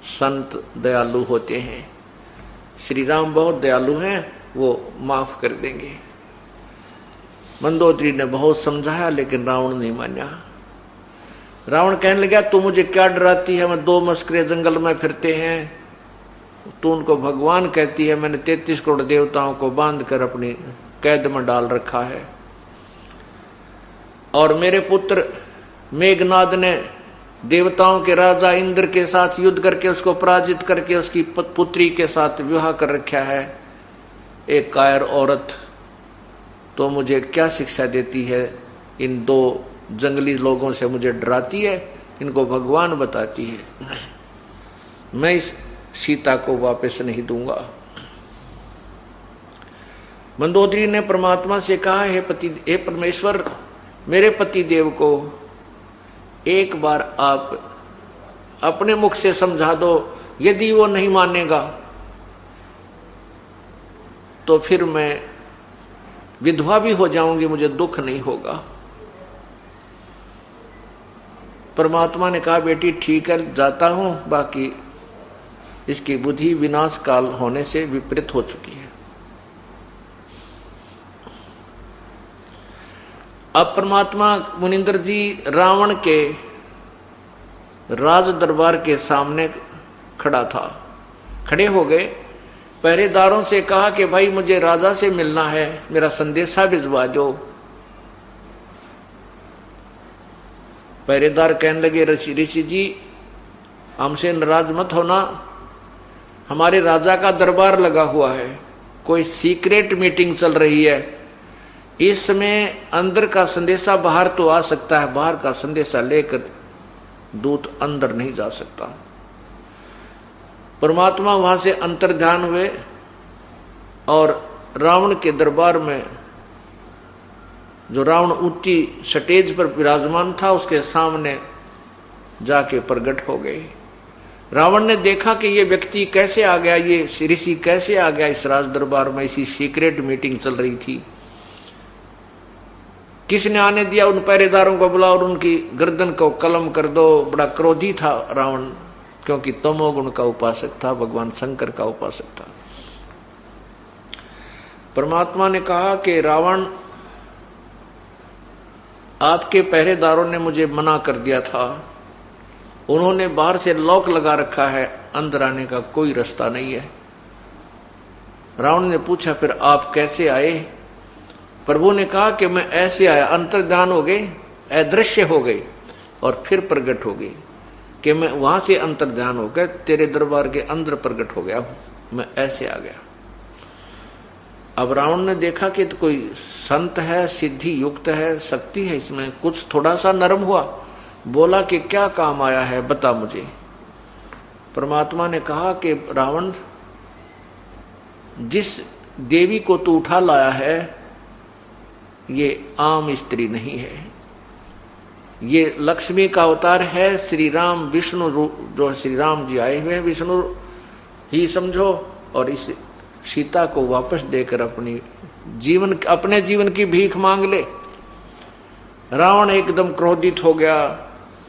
संत दयालु होते हैं, श्री राम बहुत दयालु हैं, वो माफ कर देंगे। मंदोदरी ने बहुत समझाया लेकिन रावण नहीं माना। रावण कहने लगा तू मुझे क्या डराती है, मैं 2 मस्करे जंगल में फिरते हैं, तू उनको भगवान कहती है, मैंने 33 करोड़ देवताओं को बांध कर अपनी कैद में डाल रखा है, और मेरे पुत्र मेघनाद ने देवताओं के राजा इंद्र के साथ युद्ध करके उसको पराजित करके उसकी पुत्री के साथ विवाह कर रखा है। एक कायर औरत तो मुझे क्या शिक्षा देती है, इन 2 जंगली लोगों से मुझे डराती है, इनको भगवान बताती है। मैं इस सीता को वापस नहीं दूंगा। मंदोदरी ने परमात्मा से कहा, हे परमेश्वर, मेरे पति देव को एक बार आप अपने मुख से समझा दो, यदि वो नहीं मानेगा तो फिर मैं विधवा भी हो जाऊंगी, मुझे दुख नहीं होगा। परमात्मा ने कहा बेटी ठीक है, जाता हूं, बाकी इसकी बुद्धि विनाश काल होने से विपरीत हो चुकी है। अब परमात्मा मुनिंदर जी रावण के राज दरबार के सामने खड़ा था, खड़े हो गए। पहरेदारों से कहा कि भाई मुझे राजा से मिलना है, मेरा संदेशा भिजवा दो। पहरेदार कहने लगे ऋषि जी हमसे नाराज मत होना, हमारे राजा का दरबार लगा हुआ है, कोई सीक्रेट मीटिंग चल रही है, इस समय अंदर का संदेशा बाहर तो आ सकता है, बाहर का संदेशा लेकर दूत अंदर नहीं जा सकता। परमात्मा वहां से अंतर्ध्यान हुए और रावण के दरबार में, जो रावण ऊंची स्टेज पर विराजमान था, उसके सामने जाके प्रकट हो गए। रावण ने देखा कि ये व्यक्ति कैसे आ गया, ये ऋषि कैसे आ गया इस राज दरबार में, इसी सीक्रेट मीटिंग चल रही थी, किसने आने दिया? उन पहरेदारों को बुलाओ और उनकी गर्दन को कलम कर दो। बड़ा क्रोधी था रावण, क्योंकि तमोगुण का उपासक था, भगवान शंकर का उपासक था। परमात्मा ने कहा कि रावण, आपके पहरेदारों ने मुझे मना कर दिया था, उन्होंने बाहर से लॉक लगा रखा है, अंदर आने का कोई रास्ता नहीं है। रावण ने पूछा फिर आप कैसे आए? प्रभु ने कहा कि मैं ऐसे आया, अंतर्ध्यान हो गए, अदृश्य हो गए और फिर प्रकट हो गई, कि मैं वहां से अंतर्ध्यान हो गया, तेरे दरबार के अंदर प्रकट हो गया हूं, मैं ऐसे आ गया। अब रावण ने देखा कि तो कोई संत है, सिद्धि युक्त है, शक्ति है इसमें, कुछ थोड़ा सा नरम हुआ, बोला कि क्या काम आया है बता मुझे। परमात्मा ने कहा कि रावण, जिस देवी को तू उठा लाया है ये आम स्त्री नहीं है, ये लक्ष्मी का अवतार है, श्री राम विष्णु रूप, जो श्री राम जी आए हुए हैं विष्णु ही समझो, और इस सीता को वापस देकर अपने जीवन की भीख मांग ले। रावण एकदम क्रोधित हो गया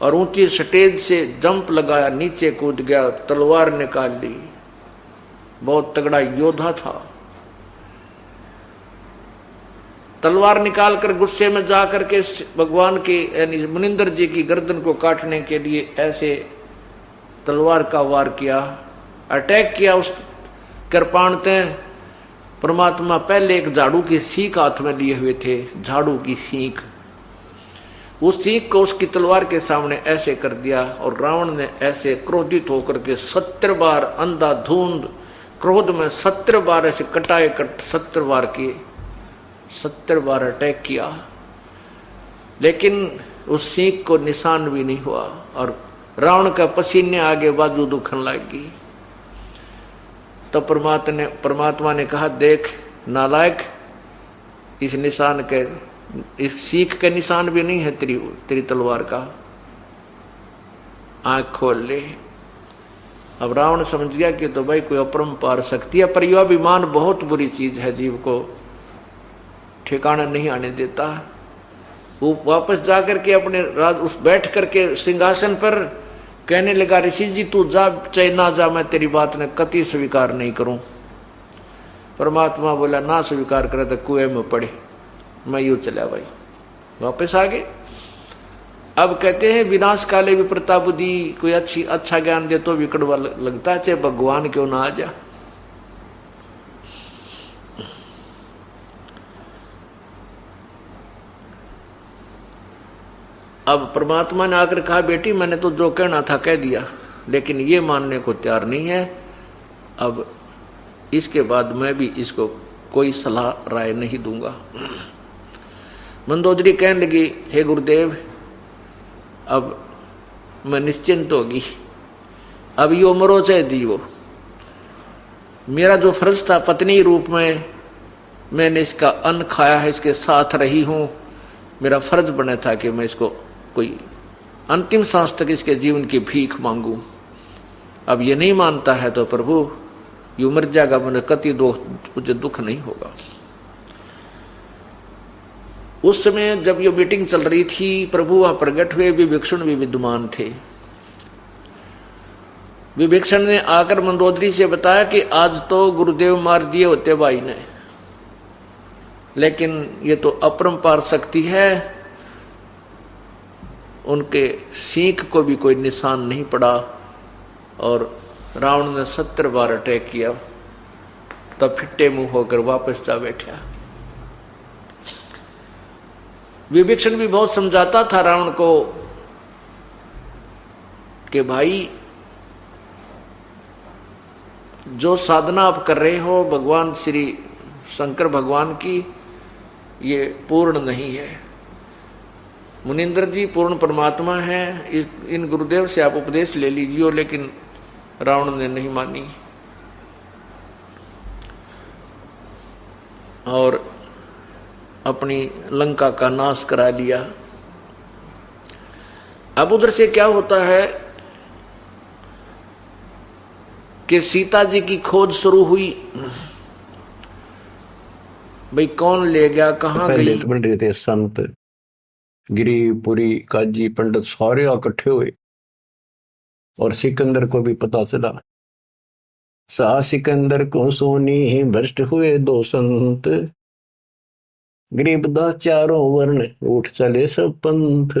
और ऊंची स्टेज से जंप लगाया, नीचे कूद गया, तलवार निकाल ली, बहुत तगड़ा योद्धा था। तलवार निकालकर गुस्से में जाकर के भगवान के यानी मुनिंदर जी की गर्दन को काटने के लिए ऐसे तलवार का वार किया, अटैक किया उस कृपाणते। परमात्मा पहले एक झाड़ू की सीख हाथ में लिए हुए थे, झाड़ू की सीख, उस सीख को उसकी तलवार के सामने ऐसे कर दिया और रावण ने ऐसे क्रोधित होकर के 70 बार अंधाधुंध क्रोध में 70 बार ऐसे कटाए कट 70 बार किए, 70 बार अटैक किया, लेकिन उस सीख को निशान भी नहीं हुआ और रावण का पसीने आगे बाजू दुखने लगी। तो परमात्मा ने कहा देख नालायक, इस निशान के, इस सीख के निशान भी नहीं है तेरी तलवार का, आंख खोल ले। अब रावण समझ गया कि तो भाई कोई अपरंपार शक्ति है, पर यह अभिमान बहुत बुरी चीज है, जीव को ठिकाना नहीं आने देता। वो वापस जाकर के अपने राज उस बैठ करके सिंहासन पर कहने लगा, ऋषि जी तू जा चाहे ना जा, मैं तेरी बात ने कति स्वीकार नहीं करूं। परमात्मा बोला ना स्वीकार करे तो कुएं में पड़े, मैं यूं चला भाई, वापस आ गए। अब कहते हैं विनाश काले विप्रता बुद्धि, कोई अच्छा ज्ञान दे तो भी कड़वा लगता है, चाहे भगवान क्यों ना आ जा। अब परमात्मा ने आकर कहा, बेटी मैंने तो जो कहना था कह दिया, लेकिन ये मानने को तैयार नहीं है। अब इसके बाद मैं भी इसको कोई सलाह राय नहीं दूंगा। मंदोदरी कहने लगी, हे गुरुदेव अब मैं निश्चिंत होगी, अब यो मरो चाहे जीवो, मेरा जो फर्ज था पत्नी रूप में मैंने इसका अन्न खाया है, इसके साथ रही हूं, मेरा फर्ज बना था कि मैं इसको कोई अंतिम सांस तक इसके जीवन की भीख मांगू। अब ये नहीं मानता है तो प्रभु यू मर जाएगा, मैंने कति मुझे दुख नहीं होगा। उस समय जब ये मीटिंग चल रही थी, प्रभु वहां प्रकट हुए, विभीषण भी विद्यमान थे। विभीषण ने आकर मंदोदरी से बताया कि आज तो गुरुदेव मार दिए होते भाई ने, लेकिन ये तो अपरंपार शक्ति है, उनके सीख को भी कोई निशान नहीं पड़ा और रावण ने 70 बार अटैक किया, तब फिट्टे मुंह होकर वापस जा बैठा। विभीषण भी बहुत समझाता था रावण को कि भाई जो साधना आप कर रहे हो भगवान श्री शंकर भगवान की, ये पूर्ण नहीं है। मुनिंद्र जी पूर्ण परमात्मा है, इन गुरुदेव से आप उपदेश ले लीजिए। लेकिन रावण ने नहीं मानी और अपनी लंका का नाश करा लिया। अब उधर से क्या होता है कि सीता जी की खोज शुरू हुई। भाई कौन ले गया, कहाँ गई। बन रहे थे संत, गिरिपुरी, काजी, पंडित सारे इकट्ठे हुए और सिकंदर को भी पता चला। सा सिकंदर को सोनी भ्रष्ट हुए 2 संत, गरीबदास चारों वर्ण उठ चले सब पंथ।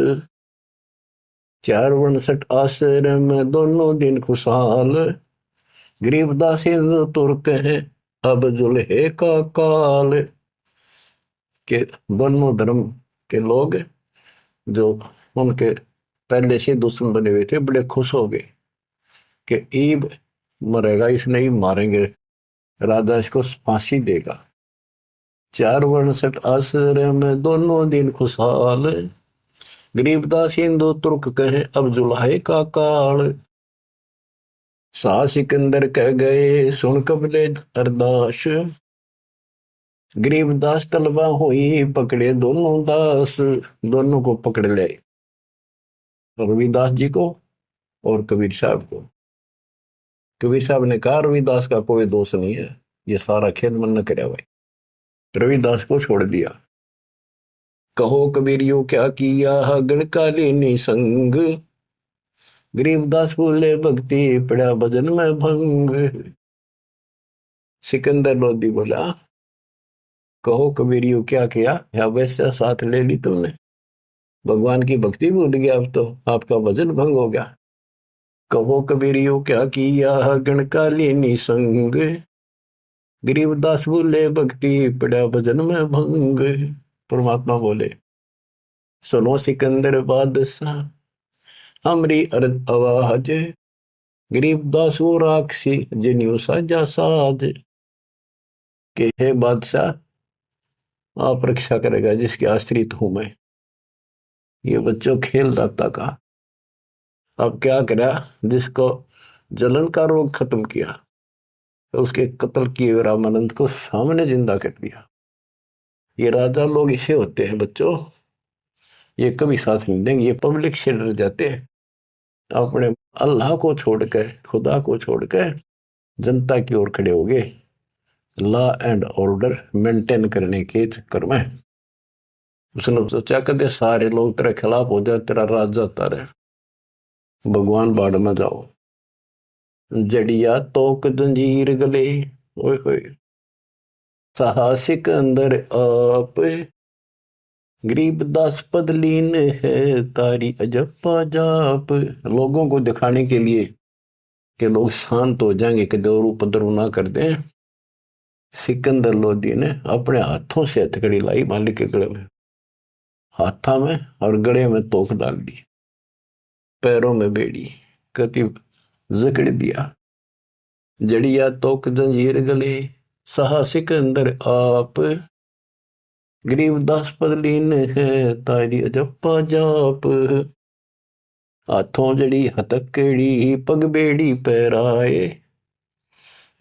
4 वर्ण 60 आश्रम दोनों दिन खुशहाल, गरीबदास हिंदू तुर्क है अब जुल्हे का काल। के दोनों धर्म के लोग जो उनके पहले से दुश्मन बने हुए थे बड़े खुश हो गए कि ईब मरेगा, इसने ही मारेंगे, राजा इसको फांसी देगा। 4 वर्ण 60 आश्रम दोनों दिन खुशहाल, गरीबदास हिंदू तुर्क कहे अब जुल्हे का काल। सा सिकंदर कह गए सुन कबले अरदास, गरीबदास तलवा हुई पकड़े दोनों दास। दोनों को पकड़ ले, रविदास जी को और कबीर साहब को। कबीर साहब ने कहा रविदास का कोई दोष नहीं है, ये सारा खेद मन न करे भाई। रविदास को छोड़ दिया। कहो कबीरियो क्या किया गणकालीनी संग, गरीबदास बोले भक्ति पड़ा भजन में भंग। सिकंदर लोधी बोला कहो कबीरियो क्या किया, या वैसा साथ ले ली तुमने, भगवान की भक्ति भूल गया, अब तो आपका भजन भंग हो गया। कहो कबीरियो क्या किया गणकालीनी संग, गरीबदास बोले भक्ति पड़ा भजन में भंग। परमात्मा बोले सुनो सिकंदर बादशाह हमरी अर्ज आवाज, गरीबदास वो राक्षसी जिन्यू साजा साज। के हे बादशाह आप रक्षा करेगा जिसके आश्रित हूं मैं। ये बच्चों खेल दाता का अब क्या करा, जिसको जलन का रोग खत्म किया तो उसके कत्ल किए रामानंद को सामने जिंदा कर दिया। ये राजा लोग इसे होते हैं बच्चों, ये कभी साथ नहीं देंगे, ये पब्लिक से डर जाते हैं। अपने अल्लाह को छोड़कर, खुदा को छोड़कर जनता की ओर खड़े हो गए, लॉ एंड ऑर्डर मेंटेन करने के चक्कर में। उसने सोचा कदे सारे लोग तेरे खिलाफ हो जाए, तेरा राज जाता रहे, भगवान बाढ़ में जाओ। जड़िया तोक जंजीर गले, ओए होए, साहसिक अंदर आप, गरीबदास पद लीन है, तारी अजप्पा जाप। लोगों को दिखाने के लिए कि लोग शांत हो जाएंगे, कि दौर उपद्रव ना कर दें, सिकंदर लोधी ने अपने हाथों से हथकड़ी लाई मालिक के गले में, हाथा में और गले में तोक डाल दी, पैरों में बेड़ी कति जकड़ दिया। जड़िया तोक जंजीर गले, साहसिक अंदर आप, गरीबदास पद लीन है, तारी अजप्पा जाप। हाथों जड़ी हथकड़ी, पग बेड़ी पैराए,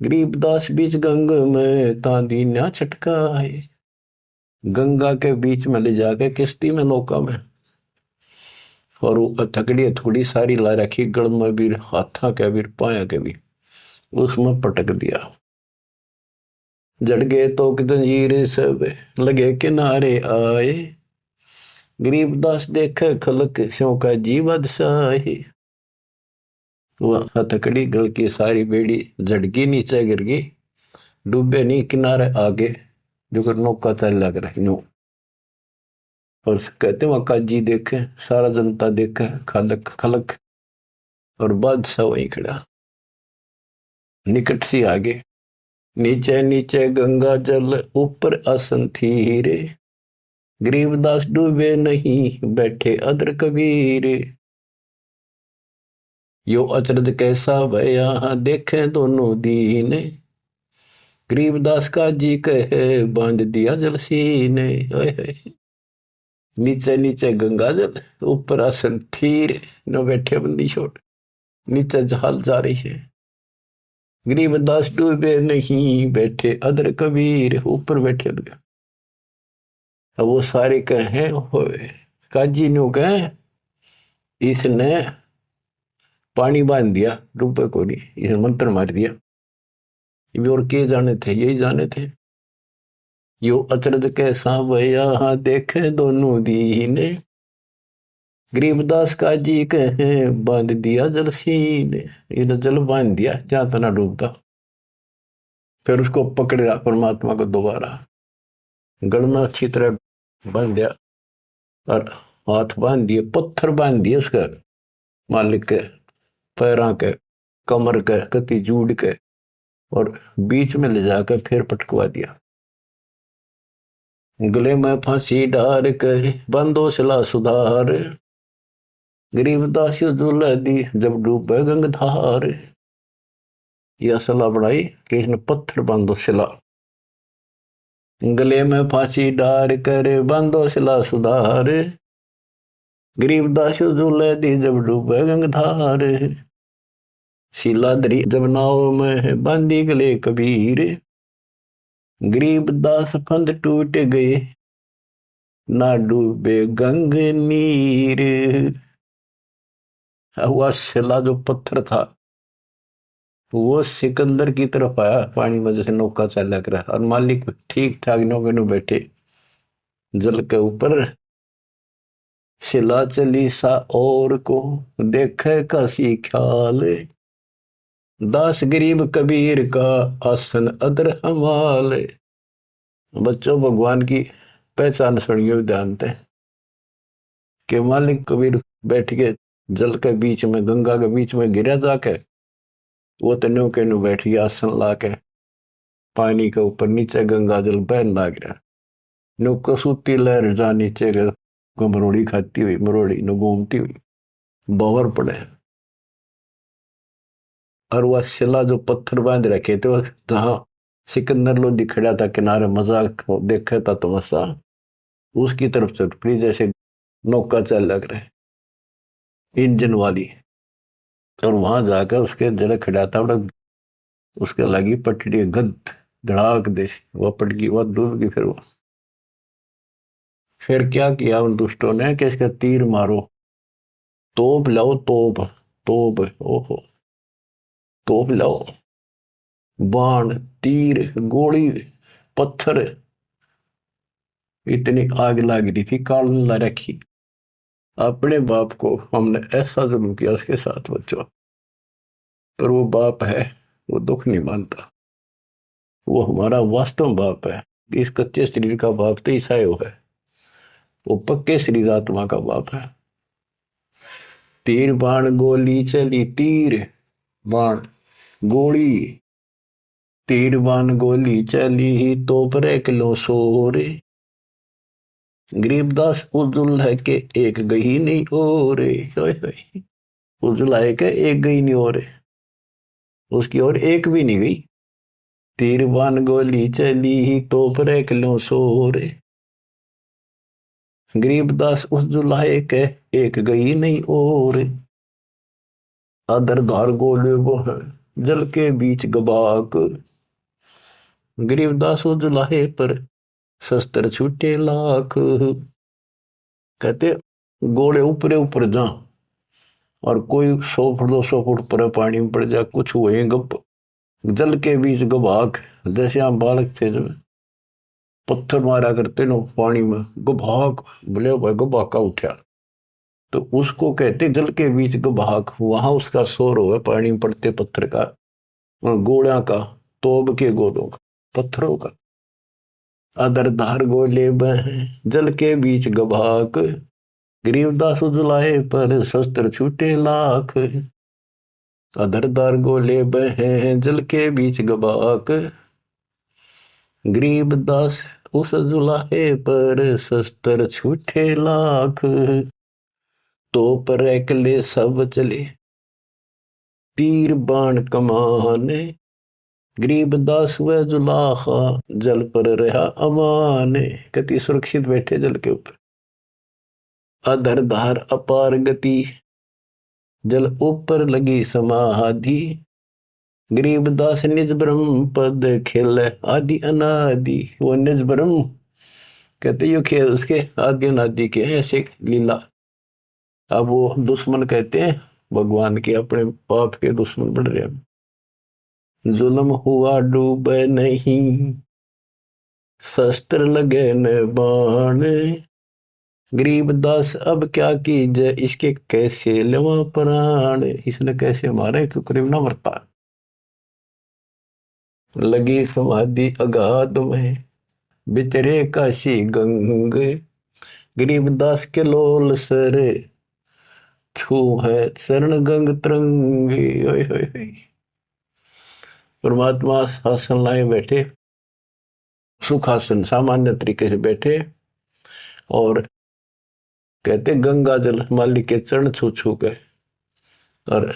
गरीबदास बीच गंग में तांदी न्या छटकाए। गंगा के बीच में ले जाके किश्ती में नौका में, और वो हथकड़ी थोड़ी सारी ला रखी गल में भी, हाथा के भी, पाया के भी, उसमें पटक दिया। जड़ गए तो जंजीर सब, लगे किनारे आए, गरीबदास देखे खलक स्यों का जीवद साहे। वह हथकड़ी गल की सारी बेड़ी झड़की नीचे गिर गई, डूबे नहीं, किनारे आगे जो नौका चल लग रही नो। और कहते वहां काजी देखे, सारा जनता देखे, खलक खलक, और बादशाह वहीं खड़ा निकट सी आगे। नीचे नीचे गंगा जल, ऊपर आसन थी रे, गरीबदास डूबे नहीं, बैठे अदर कबीर। यो अचरज कैसा भया, देखे दोनों दीन, गरीबदास का जी कहे, बांध दिया जल सीने। नीचे नीचे गंगा जल, ऊपर आसन थीर, न बैठे बंदी छोड़, नीचे जहाल जा रही है। गरीबदास डूबे नहीं, बैठे अदर कबीर, ऊपर बैठे हुए। अब वो सारे कहे, काजी नो कहे, इसने पानी बांध दिया, डूबे को नहीं, इसने मंत्र मार दिया। ये और के जाने थे, यही जाने थे। यो अचरज कैसा भया, देखे दोनों दीने, गरीबदास का जी कहे, बांध दिया जल सीने। ये जल बांध दिया जहां तना डूबता। फिर उसको पकड़ा परमात्मा को दोबारा, गल में अच्छी तरह बांध दिया, और हाथ बांध दिए, पत्थर बांध दिए उसके मालिक के पैरों के, कमर के, कति जूड़ के, और बीच में ले जाकर फिर पटकवा दिया। गले में फांसी डार कर, बंदो सिला सुधार, गरीबदास झूला दी, जब डूबे गंगधार। यह सलाह बढ़ाई कि इसने पत्थर बांधो सिला, गले में फांसी डार कर, बांधो सिला सुधार, गरीबदास झूले दी, जब डूबे गंगधार। शिला धरी जब नाव में, बांधी गले कबीर, गरीबदास फंद टूट गए, ना डूबे गंग नीर। वह शिला जो पत्थर था, वो सिकंदर की तरफ आया पानी में, जैसे नौका चला कर, और मालिक ठीक ठाक नौके में बैठे जल के ऊपर। शिला चली सा और को, देखे का सी ख्याल, दास गरीब कबीर का, आसन अदर हमाल। बच्चों, भगवान की पहचान सुनियो, जानते हैं कि मालिक कबीर बैठ के जल के बीच में, गंगा के बीच में गिरा जाके, वो तो नौके नु बैठी आसन लाके पानी के ऊपर, नीचे गंगा जल बहन लाग रहा, नौका सूती लहर जा नीचे मरोड़ी खाती हुई, मरोड़ी न घूमती हुई बावर पड़े। और वह शिला जो पत्थर बांध रखे थे, जहां सिकंदर लोधी खड़ा था किनारे, मजाक देखा था तमाशा, उसकी तरफ से पड़ी, जैसे नौका चल लग रहे इंजन वाली। और वहां जाकर उसके जरा खड़ा था, उसके लगी पटड़ी, गद धड़ाक दे, वह पट गई, वह डूब गई। फिर क्या किया उन दुष्टों ने कि इसका तीर मारो, तोप लाओ, तोप तोप, ओहो, तोप लाओ, बाण, तीर, गोली, पत्थर, इतनी आग लग रही थी, काल ला रखी। अपने बाप को हमने ऐसा जुल्म किया उसके साथ बच्चों, पर वो बाप है, वो दुख नहीं मानता। वो हमारा वास्तव बाप है। इस कच्चे शरीर का बाप तो ईसाई है, वो पक्के शरीर आत्मा का बाप है। तीर बाण गोली चली, तीर बाण गोली, तीर बाण गोली चली ही तो पर किलो सोरे। गरीबदास उजुल है के एक गई नहीं और, उजुल है के एक गई नहीं और, उसकी और एक भी नहीं गई। तीर बाण गोली चली ही तो पर किलो सोरे। गरीबदास उस जुलाहे के एक गई नहीं और, अदर धार गोले वो है जल के बीच गबाक। गरीबदास उस जुलाहे पर शस्त्र छूटे लाख। कहते गोले ऊपरे ऊपर जा और कोई 100 फुट 200 फुट पर पानी में पड़ जा, कुछ हुए गप जल के बीच गबाक। जैसे हम बालक थे जब पत्थर मारा करते ना पानी में, गबाक बोले भाई गबाका उठा, तो उसको कहते जल के बीच गबाक। वहां उसका शोर हुआ पानी में पड़ते पत्थर का, गोला का, तोब के गोलों का, पत्थरों का। अदर धार गोले बह जल के बीच गबाक। गरीबदास उजलाए पर शस्त्र छूटे लाख। अदर धार गोले बह जल के बीच गबाक। गरीबदास उस जुलाहे पर शस्त्र छूटे लाख। तो पर एकले सब चले तीर बाण कमाने। गरीबदास व जुलाखा जल पर रहा अमान। कति सुरक्षित बैठे जल के ऊपर। अधर धार अपार गति जल ऊपर लगी समाधि। गरीबदास निज ब्रह्म पद खेल आदि अनादि। वो निज ब्रह्म कहते यो खेल उसके आदि अनादि के ऐसे लीला। अब वो दुश्मन कहते हैं भगवान के, अपने पाप के दुश्मन बढ़ रहे हैं। जुल्म हुआ डूबे नहीं शस्त्र लगे न बाण। गरीबदास अब क्या कीजिए इसके कैसे लेवा प्राण। इसने कैसे मारे क्यों करीब ना मरता। लगी समाधि अगाध में बितरे काशी गंग। गरीबदास के लोल सर छू है शरण गंग तरंगी। परमात्मा आसन लाए बैठे, सुखासन सामान्य तरीके से बैठे और कहते गंगा जल मालिक के चरण छू छू के और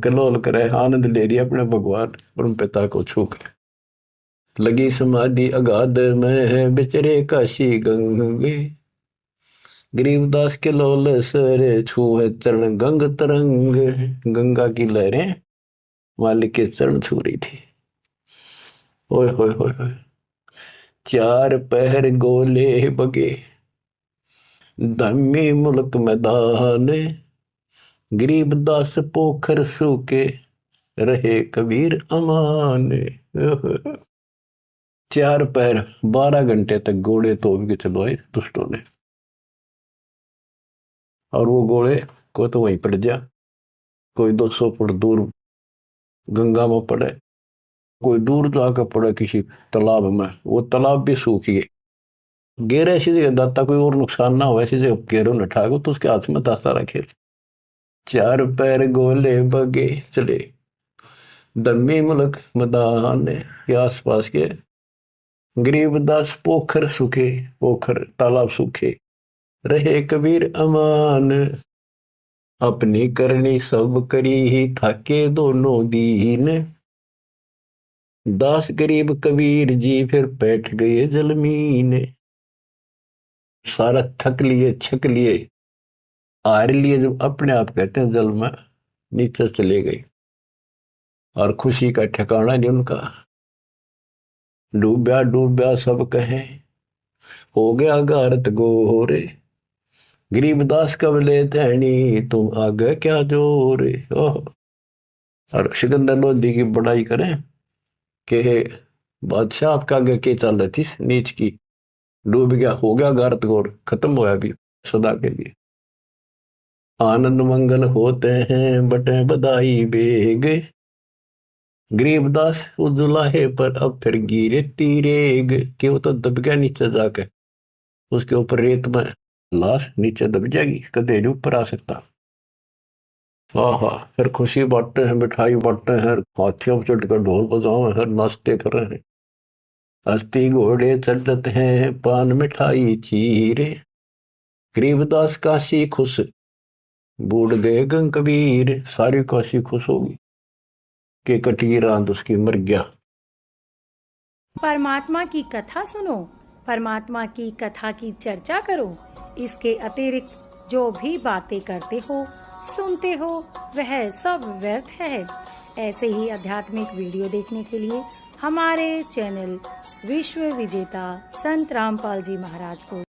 कलोल करे, आनंद ले रही अपने भगवान परम पिता को छू के। लगी समाधि अगाध में बिचरे काशी गंगे। गरीबदास के लोल सर छू है चरण गंग तरंग। गंगा की लहरें मालिक के चरण छू रही थी। ओए होए होए होए। चार पहर गोले बगे धम्मी मुल्क मैदान। गरीबदास पोखर सूके रहे कबीर अमान। 4 पहर 12 घंटे तक घोड़े तोड़ के चलवाए दुष्टों ने, और वो घोड़े को तो वहीं पड़ जा। कोई 200 फुट दूर गंगा में पड़े, कोई दूर जाकर पड़े किसी तालाब में, वो तालाब भी सूख गए। गेर ऐसी जगह दाता कोई और नुकसान ना हो, ऐसी जगह गेरों न ठाको तो उसके हाथ में दाता रखे। 4 पैर गोले बगे चले दम्मी मुल्क मैदान के आसपास के। गरीबदास पोखर सूखे, पोखर तालाब सूखे रहे कबीर अमान। अपनी करनी सब करी ही थाके दोनों दीन। दास गरीब कबीर जी फिर बैठ गए जलमीन। सारा थक लिए छक लिए हार लिए, जब अपने आप कहते हैं जल में नीचे चले गए और खुशी का ठिकाना नहीं उनका। डूब्या डूब्या सब कहे हो गया गारत गोरे। गरीबदास कब ले धैनी तुम आगे क्या जोरे। और सिकंदर लोधी की बड़ाई करें कि बादशाह आपका आगे के चल रही थी नीच की, डूब गया, हो गया गारत घोर, खत्म होया भी सदा के लिए। आनंद मंगल होते हैं बटे बधाई बेग, गरीबदास उजुलाहे पर अब फिर गिरे तीरेग, कि वो तो दब गया नीचे जाके, उसके ऊपर रेत में लाश नीचे दब जाएगी, कदे नहीं ऊपर आ सकता। आहा, फिर खुशी बांटते हैं, मिठाई बांटते हैं, हाथियों पर चढ़कर ढोल बजाओ, हर नाचते कर रहे हैं, हस्ती घोड़े चढ़ते हैं, पान मिठाई चीरे, गरीबदास काशी खुश, बूढ़ गए गंग कबीर, सारी काशी खुश होगी कि कटी रात उसकी मर गया। परमात्मा की कथा सुनो, परमात्मा की कथा की चर्चा करो। इसके अतिरिक्त जो भी बातें करते हो, सुनते हो, वह सब व्यर्थ है। ऐसे ही आध्यात्मिक वीडियो देखने के लिए हमारे चैनल विश्व विजेता संत रामपाल जी महाराज को